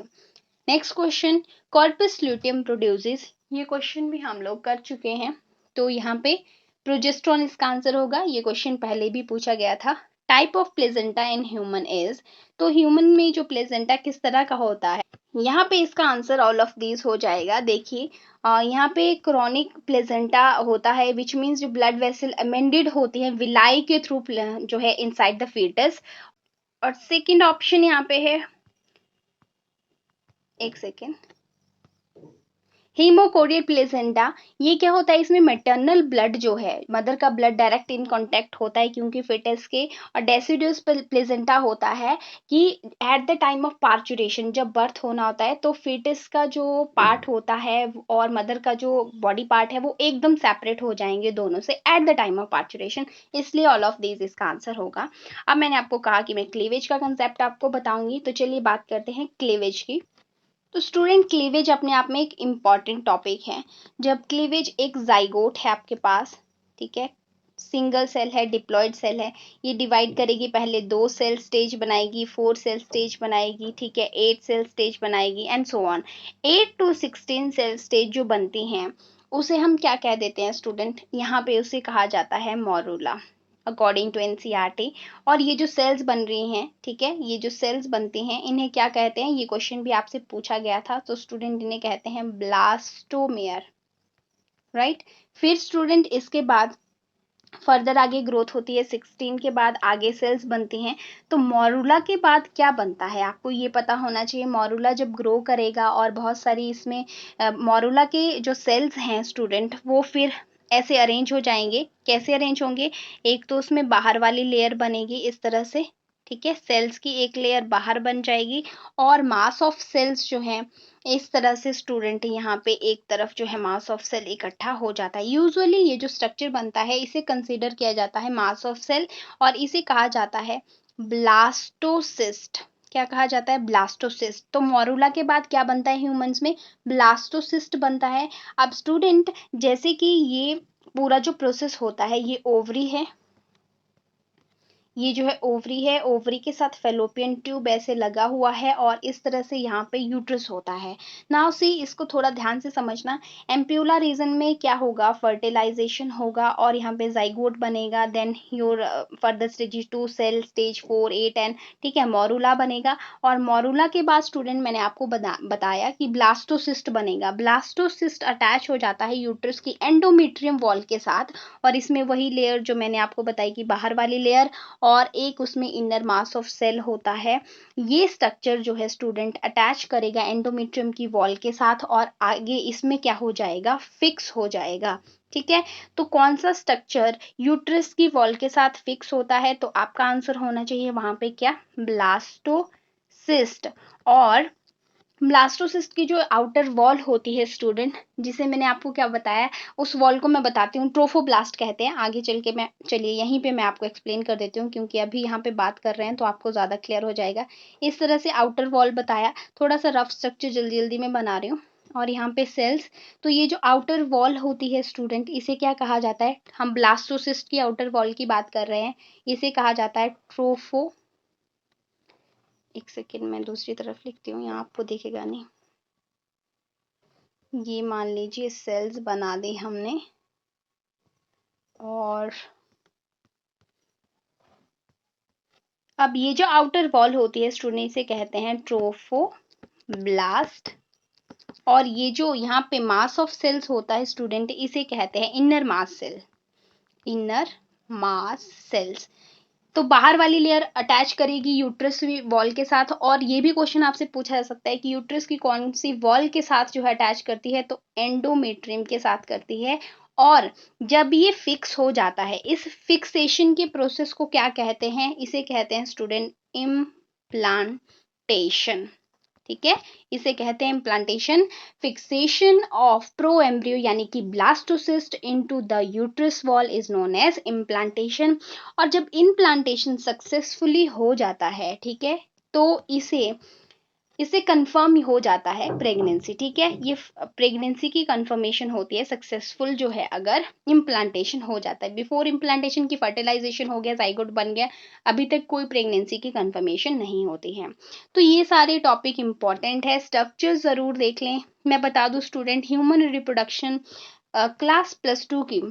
Next question, corpus luteum produces, ये क्वेश्चन भी हम लोग कर चुके हैं, तो यहाँ पे प्रोजेस्ट्रॉन इसका आंसर होगा, ये क्वेश्चन पहले भी पूछा गया था। Type of placenta in human is, तो ह्यूमन में जो प्लेजेंटा किस तरह का होता है, यहाँ पे इसका आंसर ऑल ऑफ दीज हो जाएगा। देखिए यहाँ पे क्रॉनिक प्लेजेंटा होता है, विच मीन्स जो ब्लड वेसल अमेंडेड होती है विलाई के थ्रू जो है इनसाइड द फीटस। और सेकेंड ऑप्शन यहाँ पे है, एक सेकेंड, हीमोकोरियल प्लेसेंटा, ये क्या होता है, इसमें मैटरनल ब्लड जो है, मदर का ब्लड डायरेक्ट इन कांटेक्ट होता है क्योंकि फेटस के। और डेसिडुअस प्लेसेंटा होता है कि at the time of parturition, जब बर्थ होना होता है तो फेटस का जो पार्ट होता है और मदर का जो बॉडी पार्ट है वो एकदम सेपरेट हो जाएंगे दोनों से at the time of parturition, इसलिए ऑल ऑफ दीज इसका आंसर होगा। अब मैंने आपको कहा कि मैं क्लीवेज का कंसेप्ट आपको बताऊंगी, तो चलिए बात करते हैं क्लीवेज की। तो स्टूडेंट क्लीवेज अपने आप में एक इम्पॉर्टेंट टॉपिक है। जब क्लीवेज एक जाइगोट है आपके पास, ठीक है, सिंगल सेल है, डिप्लॉयड सेल है, ये डिवाइड करेगी, पहले 2 सेल स्टेज बनाएगी, 4 सेल स्टेज बनाएगी, ठीक है, 8 सेल स्टेज बनाएगी and so on. 8 to 16 cell stage जो बनती हैं उसे हम क्या कह देते हैं स्टूडेंट, यहाँ पे उसे कहा जाता है मॉरूला, अकॉर्डिंग टू एनसीईआरटी। और ये जो सेल्स बन रही हैं, ठीक है, ये जो सेल्स बनती हैं इन्हें क्या कहते हैं, ये क्वेश्चन भी आपसे पूछा गया था, तो स्टूडेंट इन्हें कहते हैं ब्लास्टोमेयर, राइट। फिर स्टूडेंट इसके बाद फर्दर आगे ग्रोथ होती है, 16 के बाद आगे सेल्स बनती हैं। तो मॉरूला के बाद क्या बनता है आपको ये पता होना चाहिए। मॉरूला जब ग्रो करेगा और बहुत सारी इसमें मॉरूला के जो सेल्स हैं स्टूडेंट वो फिर ऐसे अरेंज हो जाएंगे, कैसे अरेंज होंगे, एक तो उसमें बाहर वाली लेयर बनेगी इस तरह से, ठीक है, सेल्स की एक लेयर बाहर बन जाएगी और मास ऑफ सेल्स जो है इस तरह से स्टूडेंट यहाँ पे एक तरफ जो है मास ऑफ सेल इकट्ठा हो जाता है। यूजुअली ये जो स्ट्रक्चर बनता है इसे कंसीडर किया जाता है मास ऑफ सेल, और इसे कहा जाता है ब्लास्टोसिस्ट। क्या कहा जाता है, ब्लास्टोसिस्ट। तो मॉरूला के बाद क्या बनता है ह्यूमंस में, ब्लास्टोसिस्ट बनता है। अब स्टूडेंट जैसे कि ये पूरा जो प्रोसेस होता है, ये ओवरी है, ये जो है ओवरी है, ओवरी के साथ फेलोपियन ट्यूब ऐसे लगा हुआ है और इस तरह से यहाँ पे यूट्रस होता है। नाउ सी इसको थोड़ा ध्यान से समझना। एम्प्यूला रीजन में क्या होगा, फर्टिलाइजेशन होगा और यहाँ पे जाइगोट बनेगा, then your further stage 2 cell, stage 4 8 10, ठीक है, मोरुला बनेगा और मोरुला के बाद स्टूडेंट मैंने आपको बताया कि ब्लास्टोसिस्ट बनेगा। ब्लास्टोसिस्ट अटैच हो जाता है यूट्रस की एंडोमेट्रियम वॉल के साथ और इसमें वही लेयर जो मैंने आपको बताई कि बाहर वाली लेयर और एक उसमें इनर मास ऑफ सेल होता है। ये स्ट्रक्चर जो है स्टूडेंट अटैच करेगा एंडोमेट्रियम की वॉल के साथ और आगे इसमें क्या हो जाएगा, फिक्स हो जाएगा। ठीक है, तो कौन सा स्ट्रक्चर यूट्रस की वॉल के साथ फिक्स होता है, तो आपका आंसर होना चाहिए वहां पे क्या, ब्लास्टोसिस्ट। और ब्लास्टोसिस्ट की जो आउटर वॉल होती है स्टूडेंट, जिसे मैंने आपको क्या बताया, उस वॉल को मैं बताती हूँ, ट्रोफोब्लास्ट कहते हैं। आगे चल के मैं, चलिए यहीं पे मैं आपको एक्सप्लेन कर देती हूँ क्योंकि अभी यहाँ पे बात कर रहे हैं तो आपको ज़्यादा क्लियर हो जाएगा। इस तरह से आउटर वॉल बताया, थोड़ा सा रफ स्ट्रक्चर जल्दी जल्दी में बना रही हूँ। और यहाँ पे सेल्स, तो ये जो आउटर वॉल होती है स्टूडेंट, इसे क्या कहा जाता है, हम ब्लास्टोसिस्ट की आउटर वॉल की बात कर रहे हैं, इसे कहा जाता है ट्रोफो, एक सेकेंड मैं दूसरी तरफ लिखती हूँ, यहाँ आपको दिखेगा नहीं। ये मान लीजिए सेल्स बना दी हमने और अब ये जो आउटर वॉल होती है स्टूडेंट, इसे कहते हैं ट्रोफोब्लास्ट और ये जो यहाँ पे मास ऑफ सेल्स होता है स्टूडेंट, इसे कहते हैं inner mass cell, inner mass cells. तो बाहर वाली लेयर अटैच करेगी यूट्रस वॉल के साथ और ये भी क्वेश्चन आपसे पूछा जा सकता है कि यूट्रस की कौन सी वॉल के साथ जो है अटैच करती है, तो एंडोमेट्रियम के साथ करती है। और जब ये फिक्स हो जाता है, इस फिक्सेशन के प्रोसेस को क्या कहते हैं, इसे कहते हैं स्टूडेंट इम्प्लांटेशन। ठीक है, इसे कहते हैं implantation. Fixation of pro embryo यानी कि blastocyst into the uterus wall is known as implantation. और जब इम्प्लांटेशन सक्सेसफुली हो जाता है, ठीक है, तो इसे कंफर्म हो जाता है प्रेगनेंसी। ठीक है, ये प्रेगनेंसी की कंफर्मेशन होती है सक्सेसफुल जो है, अगर इम्प्लांटेशन हो जाता है। बिफोर इम्प्लांटेशन की फर्टिलाइजेशन हो गया, जाइगोट बन गया, अभी तक कोई प्रेगनेंसी की कंफर्मेशन नहीं होती है। तो ये सारे टॉपिक इंपॉर्टेंट है, स्ट्रक्चर जरूर देख लें। मैं बता दूं स्टूडेंट, ह्यूमन रिप्रोडक्शन क्लास +2 की,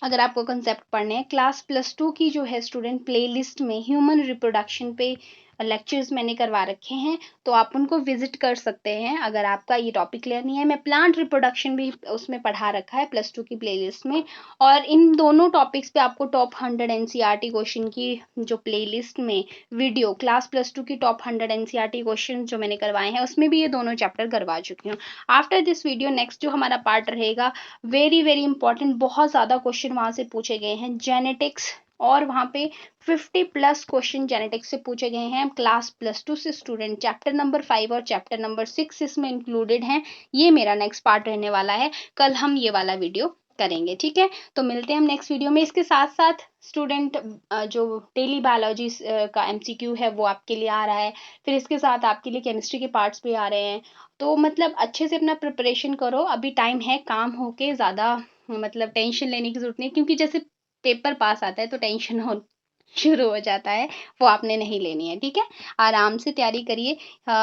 अगर आपको कंसेप्ट पढ़ने हैं, क्लास +2 की जो है स्टूडेंट प्लेलिस्ट में ह्यूमन रिप्रोडक्शन पे लेक्चर्स मैंने करवा रखे हैं, तो आप उनको विजिट कर सकते हैं अगर आपका ये टॉपिक क्लियर नहीं है। मैं प्लांट रिप्रोडक्शन भी उसमें पढ़ा रखा है +2 की प्लेलिस्ट में। और इन दोनों टॉपिक्स पे आपको टॉप 100 एनसीईआरटी क्वेश्चन की जो प्लेलिस्ट में वीडियो, क्लास +2 की टॉप 100 एनसीईआरटी क्वेश्चन जो मैंने करवाए हैं, उसमें भी ये दोनों चैप्टर करवा चुकी हूँ। आफ्टर दिस वीडियो नेक्स्ट जो हमारा पार्ट रहेगा, वेरी वेरी इंपॉर्टेंट, बहुत ज़्यादा क्वेश्चन वहाँ से पूछे गए हैं जेनेटिक्स, और वहाँ पे 50+ क्वेश्चन जेनेटिक्स से पूछे गए हैं क्लास +2 से स्टूडेंट। चैप्टर नंबर 5 और चैप्टर नंबर 6 इसमें इंक्लूडेड हैं। ये मेरा नेक्स्ट पार्ट रहने वाला है, कल हम ये वाला वीडियो करेंगे। ठीक है, तो मिलते हैं हम नेक्स्ट वीडियो में। इसके साथ साथ स्टूडेंट जो डेली बायोलॉजी का MCQ है वो आपके लिए आ रहा है, फिर इसके साथ आपके लिए केमिस्ट्री के पार्ट्स भी आ रहे हैं। तो मतलब अच्छे से अपना प्रिपरेशन करो, अभी टाइम है, काम होके ज़्यादा मतलब टेंशन लेने की जरूरत नहीं, क्योंकि जैसे पेपर पास आता है तो टेंशन हो शुरू हो जाता है, वो आपने नहीं लेनी है। ठीक है, आराम से तैयारी करिए।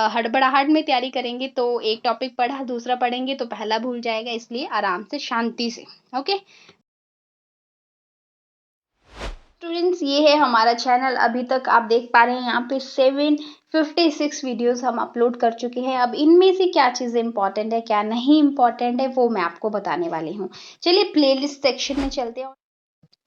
हड़बड़ाहट में तैयारी करेंगे तो एक टॉपिक पढ़ा, दूसरा पढ़ेंगे तो पहला भूल जाएगा, इसलिए आराम से शांति से। ओके स्टूडेंट्स, ये है हमारा चैनल। अभी तक आप देख पा रहे हैं यहाँ पे 756 वीडियोस हम अपलोड कर चुके हैं। अब इनमें से क्या चीज़ें इंपॉर्टेंट है, क्या नहीं इंपॉर्टेंट है, वो मैं आपको बताने वाली हूँ। चलिए प्लेलिस्ट सेक्शन में चलते हैं।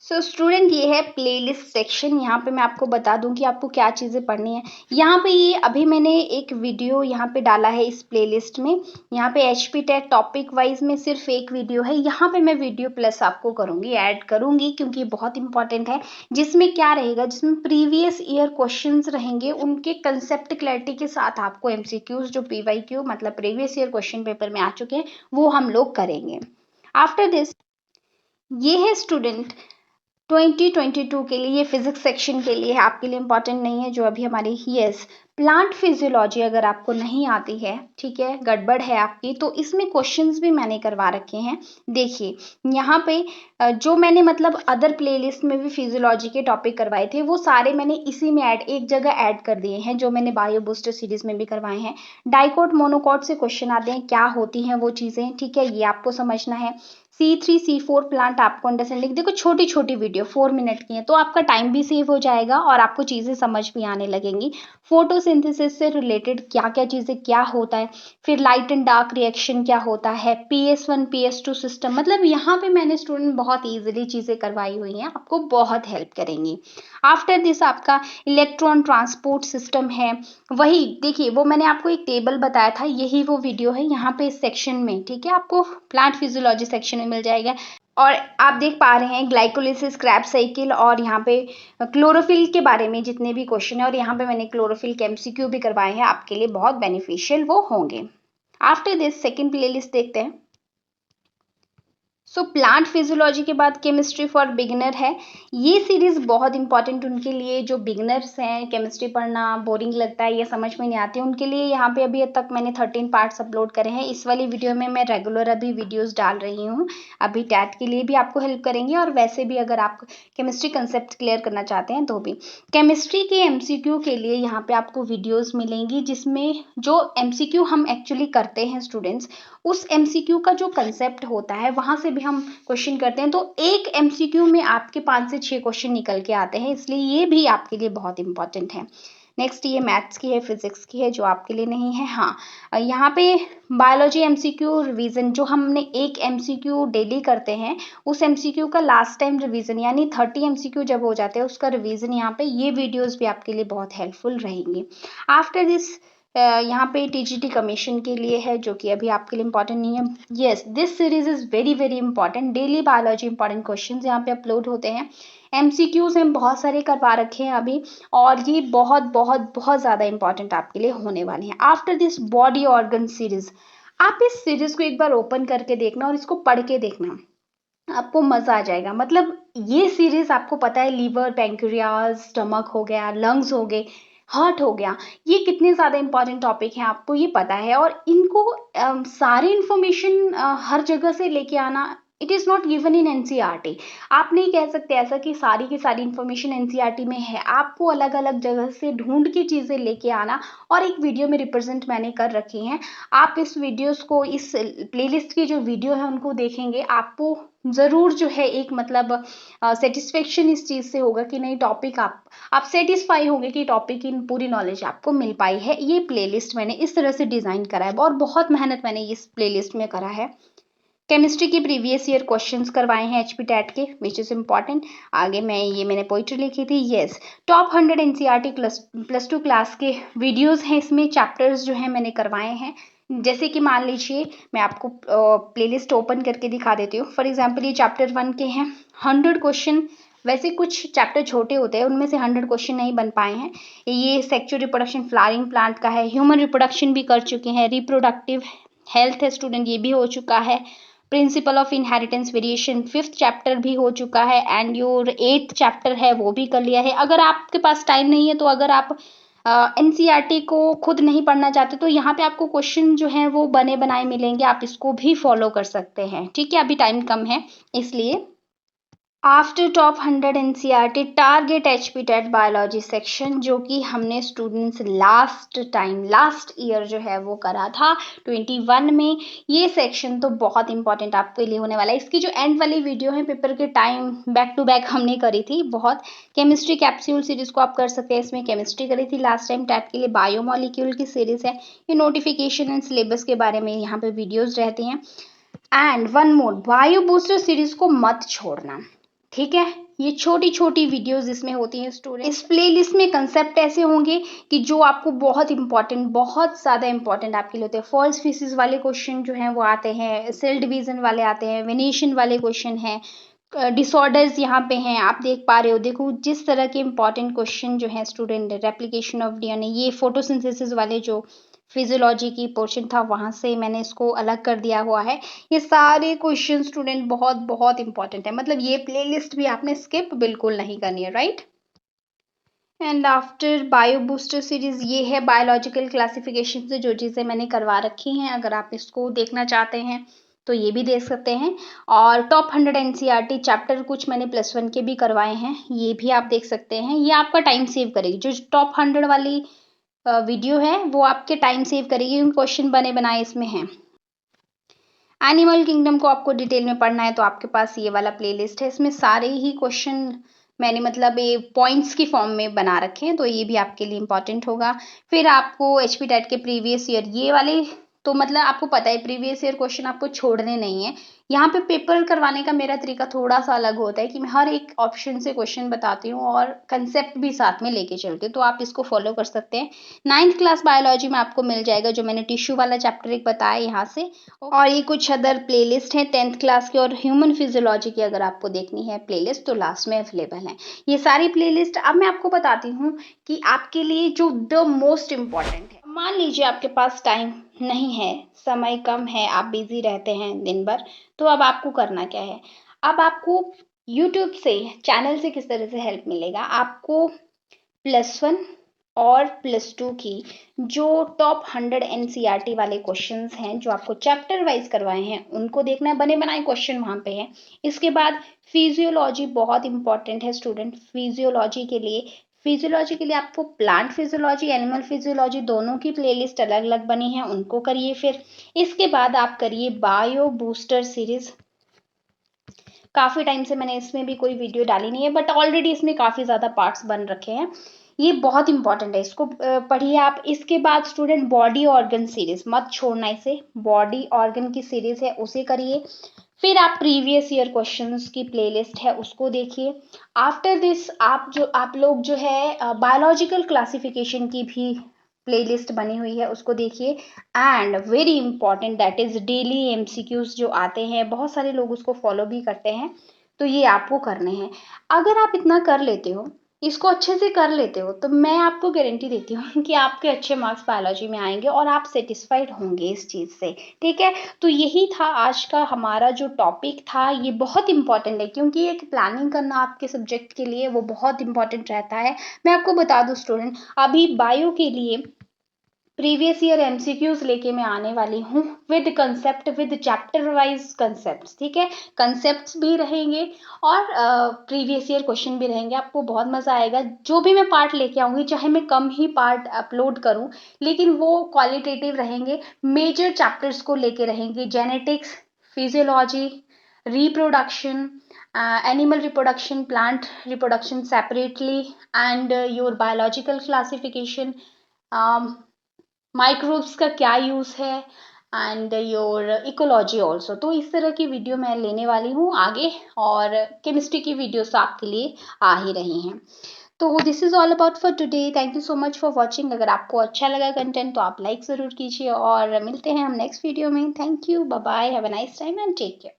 सो स्टूडेंट, ये है प्लेलिस्ट सेक्शन। यहाँ पे मैं आपको बता दूं कि आपको क्या चीज़ें पढ़नी है। यहाँ पे ये अभी मैंने एक वीडियो यहाँ पे डाला है इस प्लेलिस्ट में। यहाँ पे HP टेट टॉपिक वाइज में सिर्फ एक वीडियो है, यहाँ पे मैं वीडियो प्लस आपको करूँगी, ऐड करूँगी, क्योंकि बहुत इंपॉर्टेंट है। जिसमें क्या रहेगा, जिसमें प्रीवियस ईयर क्वेश्चन रहेंगे, उनके कंसेप्ट क्लैरिटी के साथ आपको MCQs जो PYQ मतलब प्रीवियस ईयर क्वेश्चन पेपर में आ चुके हैं, वो हम लोग करेंगे। आफ्टर दिस, ये है स्टूडेंट 2022 के लिए, ये फिजिक्स सेक्शन के लिए है, आपके लिए इंपॉर्टेंट नहीं है जो अभी हमारी, यस, प्लांट फिजियोलॉजी अगर आपको नहीं आती है, ठीक है, गड़बड़ है आपकी, तो इसमें क्वेश्चंस भी मैंने करवा रखे हैं। देखिए यहाँ पे जो मैंने मतलब अदर प्लेलिस्ट में भी फिजियोलॉजी के टॉपिक करवाए थे वो सारे मैंने इसी में एक जगह ऐड कर दिए हैं, जो मैंने बायो बूस्टर सीरीज में भी करवाए हैं। डाइकोट मोनोकोट से क्वेश्चन आते हैं, क्या होती हैं वो चीज़ें, ठीक है, ये आपको समझना है। C3 C4 प्लांट आपको अंडरस्टैंडिंग, देखो छोटी छोटी वीडियो 4 मिनट की है, तो आपका टाइम भी सेव हो जाएगा और आपको चीज़ें समझ भी आने लगेंगी। फोटोसिंथेसिस से रिलेटेड क्या क्या चीज़ें, क्या होता है, फिर लाइट एंड डार्क रिएक्शन क्या होता है, PS1 PS2 सिस्टम, मतलब यहाँ पे मैंने स्टूडेंट बहुत ईजिली चीज़ें करवाई हुई हैं, आपको बहुत हेल्प करेंगी। आफ्टर दिस आपका इलेक्ट्रॉन ट्रांसपोर्ट सिस्टम है, वही देखिए वो मैंने आपको एक टेबल बताया था, यही वो वीडियो है यहाँ पे इस सेक्शन में, ठीक है, आपको प्लांट फिजियोलॉजी सेक्शन में मिल जाएगा। और आप देख पा रहे हैं ग्लाइकोलिसिस, क्रैब साइकिल, और यहाँ पे क्लोरोफिल के बारे में जितने भी क्वेश्चन है, और यहाँ पे मैंने क्लोरोफिल के MCQ भी करवाए हैं, आपके लिए बहुत बेनिफिशियल वो होंगे। आफ्टर दिस सेकेंड प्लेलिस्ट देखते हैं। प्लांट फिजियोलॉजी के बाद केमिस्ट्री फॉर बिगिनर है। ये सीरीज बहुत इंपॉर्टेंट उनके लिए जो बिगिनर्स हैं, केमिस्ट्री पढ़ना बोरिंग लगता है या समझ में नहीं आती, उनके लिए यहाँ पे अभी तक मैंने 13 पार्ट्स अपलोड करे हैं। इस वाली वीडियो में मैं रेगुलर अभी वीडियोस डाल रही हूँ, अभी टैट के लिए भी आपको हेल्प करेंगे, और वैसे भी अगर आप केमिस्ट्री कंसेप्ट क्लियर करना चाहते हैं तो भी। केमिस्ट्री के MCQ के लिए यहाँ पे आपको वीडियोज मिलेंगी, जिसमें जो MCQ हम एक्चुअली करते हैं स्टूडेंट्स, उस MCQ का जो कंसेप्ट होता है वहां से भी हम क्वेश्चन करते हैं, तो एक MCQ में आपके 5 से 6 क्वेश्चन निकल के आते हैं, इसलिए ये भी आपके लिए बहुत इंपॉर्टेंट है। नेक्स्ट ये मैथ्स की है, फिजिक्स की है, जो आपके लिए नहीं है। हाँ, यहाँ पे बायोलॉजी MCQ रिवीजन, जो हमने एक MCQ डेली करते हैं, उस MCQ का लास्ट टाइम रिवीजन, यानी 30 MCQ जब हो जाते हैं उसका रिवीजन, यहाँ पे ये वीडियोस भी आपके लिए बहुत हेल्पफुल रहेंगी। आफ्टर दिस यहाँ पे TGT कमीशन के लिए है, जो कि अभी आपके लिए इंपॉर्टेंट नहीं है। Yes, this series is very very important. Daily biology important questions यहाँ पे अपलोड होते हैं। MCQs हम बहुत सारे करवा रखे हैं अभी, और ये बहुत बहुत बहुत ज़्यादा इंपॉर्टेंट आपके लिए होने वाले हैं। After this body organ series, आप इस सीरीज को एक बार ओपन करके देखना और इसको पढ़ के देखना, आपको मजा आ जाएगा। मतलब ये सीरीज आपको पता है, लीवर, पैंक्रियाज, स्टमक हो गया, लंग्स हो गए, हार्ट हो गया, ये कितने ज़्यादा इंपॉर्टेंट टॉपिक हैं आपको ये पता है, और इनको सारी इंफॉर्मेशन हर जगह से लेके आना, it is not given in NCERT। आप नहीं कह सकते ऐसा कि सारी की सारी इंफॉर्मेशन NCERT में है, आपको अलग अलग जगह से ढूंढ के चीज़ें लेके आना, और एक वीडियो में रिप्रेजेंट मैंने कर रखी हैं। आप इस वीडियोस को, इस प्लेलिस्ट की जो वीडियो है उनको देखेंगे, आपको ज़रूर जो है एक मतलब सेटिस्फेक्शन इस चीज़ से होगा कि नहीं, टॉपिक आप सेटिस्फाई होंगे कि टॉपिक की पूरी नॉलेज आपको मिल पाई है। ये प्लेलिस्ट मैंने इस तरह से डिज़ाइन करा है, और बहुत मेहनत मैंने इस प्लेलिस्ट में करा है। केमिस्ट्री के प्रीवियस ईयर क्वेश्चंस करवाए हैं HP टैट के, विच इज़ इम्पॉर्टेंट। आगे मैंने पोइट्री लिखी थी। यस, टॉप 100 NCERT +2 क्लास के वीडियोस हैं, इसमें चैप्टर्स जो हैं मैंने करवाए हैं। जैसे कि मान लीजिए मैं आपको प्लेलिस्ट ओपन करके दिखा देती हूँ। फॉर एग्जाम्पल ये चैप्टर 1 के हैं, 100 क्वेश्चन। वैसे कुछ चैप्टर छोटे होते हैं, उनमें से 100 क्वेश्चन नहीं बन पाए हैं। ये सेक्सुअल रिप्रोडक्शन फ्लावरिंग प्लांट का है, ह्यूमन रिप्रोडक्शन भी कर चुके हैं, रिप्रोडक्टिव हेल्थ है स्टूडेंट, ये भी हो चुका है। Principle of inheritance variation 5th chapter भी हो चुका है, एंड योर 8th चैप्टर है वो भी कर लिया है। अगर आपके पास टाइम नहीं है, तो अगर आप NCERT को खुद नहीं पढ़ना चाहते, तो यहाँ पे आपको क्वेश्चन जो हैं वो बने बनाए मिलेंगे, आप इसको भी फॉलो कर सकते हैं, ठीक है, अभी टाइम कम है इसलिए। After top 100 NCERT target HP TET biology section, जो कि हमने स्टूडेंट्स लास्ट ईयर जो है वो करा था 21 में। ये सेक्शन तो बहुत इंपॉर्टेंट आपके लिए होने वाला है। इसकी जो एंड वाली वीडियो है पेपर के टाइम बैक टू बैक हमने करी थी बहुत। केमिस्ट्री कैप्सूल सीरीज को आप कर सकते हैं, इसमें केमिस्ट्री करी थी लास्ट टाइम टैट के लिए। बायोमोलिक्यूल की सीरीज है, ये नोटिफिकेशन एंड सिलेबस के बारे में यहाँ पे वीडियोज रहते हैं। And one more, bio booster series को मत छोड़ना, ठीक है। ये छोटी छोटी वीडियोस इसमें होती हैं स्टूडेंट। इस प्लेलिस्ट में कंसेप्ट ऐसे होंगे कि जो आपको बहुत इंपॉर्टेंट, बहुत ज़्यादा इंपॉर्टेंट आपके लिए होते हैं। फॉल्स फीसिस वाले क्वेश्चन जो हैं वो आते हैं, सेल डिवीजन वाले आते हैं, वेनेशन वाले क्वेश्चन हैं, डिसऑर्डर्स यहाँ पे हैं, आप देख पा रहे हो। देखो जिस तरह के इंपॉर्टेंट क्वेश्चन जो हैं स्टूडेंट, रेप्लिकेशन ऑफ DNA, ये फोटोसिंथेसिस वाले जो फिजियोलॉजी की पोर्शन था वहाँ से मैंने इसको अलग कर दिया हुआ है। ये सारे क्वेश्चन स्टूडेंट बहुत बहुत इंपॉर्टेंट है, मतलब ये प्लेलिस्ट भी आपने स्किप बिल्कुल नहीं करनी है, right. And after bio booster series ये है बायोलॉजिकल क्लासिफिकेशन से जो चीज़ें मैंने करवा रखी हैं। अगर आप इसको देखना चाहते हैं तो ये भी देख सकते हैं। और टॉप 100 एनसीईआरटी चैप्टर कुछ मैंने +1 के भी करवाए हैं, ये भी आप देख सकते हैं। ये आपका टाइम सेव करेगी। जो टॉप 100 वाली वीडियो है वो आपके टाइम सेव करेगी, उन क्वेश्चन बने बनाए इसमें हैं। एनिमल किंगडम को आपको डिटेल में पढ़ना है तो आपके पास ये वाला प्लेलिस्ट है, इसमें सारे ही क्वेश्चन मैंने मतलब ये पॉइंट्स की फॉर्म में बना रखे हैं, तो ये भी आपके लिए इंपॉर्टेंट होगा। फिर आपको एचपी टेट के प्रीवियस ईयर ये वाले, तो मतलब आपको पता है प्रीवियस ईयर क्वेश्चन आपको छोड़ने नहीं है। यहाँ पे पेपर करवाने का मेरा तरीका थोड़ा सा अलग होता है कि मैं हर एक ऑप्शन से क्वेश्चन बताती हूँ और कंसेप्ट भी साथ में लेके चलती हूँ, तो आप इसको फॉलो कर सकते हैं। 9th क्लास बायोलॉजी में आपको मिल जाएगा जो मैंने टिश्यू वाला चैप्टर एक बताया यहाँ से, और ये कुछ अदर प्लेलिस्ट है 10th क्लास की और ह्यूमन फिजियोलॉजी की अगर आपको देखनी है प्लेलिस्ट तो लास्ट में अवेलेबल है। ये सारी प्लेलिस्ट अब मैं आपको बताती हूँ कि आपके लिए जो द मोस्ट इम्पॉर्टेंट है। मान लीजिए आपके पास टाइम नहीं है, समय कम है, आप बिजी रहते हैं दिन भर, तो अब आपको करना क्या है? अब आपको यूट्यूब से चैनल से किस तरह से हेल्प मिलेगा? आपको +1 और +2 की जो टॉप 100 एनसीईआरटी वाले क्वेश्चंस हैं जो आपको चैप्टर वाइज करवाए हैं उनको देखना है, बने बनाए क्वेश्चन वहाँ पे हैं। इसके बाद फिजियोलॉजी बहुत इंपॉर्टेंट है स्टूडेंट। फिजियोलॉजी के लिए आपको प्लांट फिजियोलॉजी, एनिमल फिजियोलॉजी दोनों की प्लेलिस्ट अलग अलग बनी है, उनको करिए। फिर इसके बाद आप करिए बायो बूस्टर सीरीज। काफ़ी टाइम से मैंने इसमें भी कोई वीडियो डाली नहीं है, बट ऑलरेडी इसमें काफ़ी ज़्यादा पार्ट्स बन रखे हैं। ये बहुत इंपॉर्टेंट है, इसको पढ़िए आप। इसके बाद स्टूडेंट बॉडी ऑर्गन सीरीज मत छोड़ना, इसे बॉडी ऑर्गन की सीरीज है उसे करिए। फिर आप प्रीवियस ईयर क्वेश्चंस की प्लेलिस्ट है उसको देखिए। आफ्टर दिस आप लोग जो है बायोलॉजिकल क्लासिफिकेशन की भी प्लेलिस्ट बनी हुई है उसको देखिए। And very important that is daily MCQs जो आते हैं, बहुत सारे लोग उसको फॉलो भी करते हैं, तो ये आपको करने हैं। अगर आप इतना कर लेते हो, इसको अच्छे से कर लेते हो, तो मैं आपको गारंटी देती हूँ कि आपके अच्छे मार्क्स बायोलॉजी में आएंगे और आप सेटिस्फाइड होंगे इस चीज़ से। ठीक है, तो यही था आज का हमारा जो टॉपिक था। ये बहुत इंपॉर्टेंट है क्योंकि एक प्लानिंग करना आपके सब्जेक्ट के लिए वो बहुत इंपॉर्टेंट रहता है। मैं आपको बता दूं स्टूडेंट, अभी बायो के लिए प्रीवियस ईयर एमसीक्यूज लेके मैं आने वाली हूँ with concept, with chapter wise concept. ठीक है, कंसेप्ट्स भी रहेंगे और प्रीवियस ईयर क्वेश्चन भी रहेंगे। आपको बहुत मजा आएगा। जो भी मैं पार्ट लेके आऊंगी, चाहे मैं कम ही पार्ट अपलोड करूं, लेकिन वो क्वालिटेटिव रहेंगे, मेजर चैप्टर्स को लेके रहेंगे। Genetics, physiology, reproduction, animal reproduction, plant reproduction separately, and your biological classification, microbes का क्या यूज़ है, एंड योर इकोलॉजी ऑल्सो। तो इस तरह की वीडियो मैं लेने वाली हूँ आगे, और केमिस्ट्री की वीडियोस आपके लिए आ ही रही हैं। तो this is all about for today. Thank you so much for watching. अगर आपको अच्छा लगा कंटेंट तो आप लाइक ज़रूर कीजिए, और मिलते हैं हम नेक्स्ट वीडियो में। Thank you, bye bye, have a nice time and take care.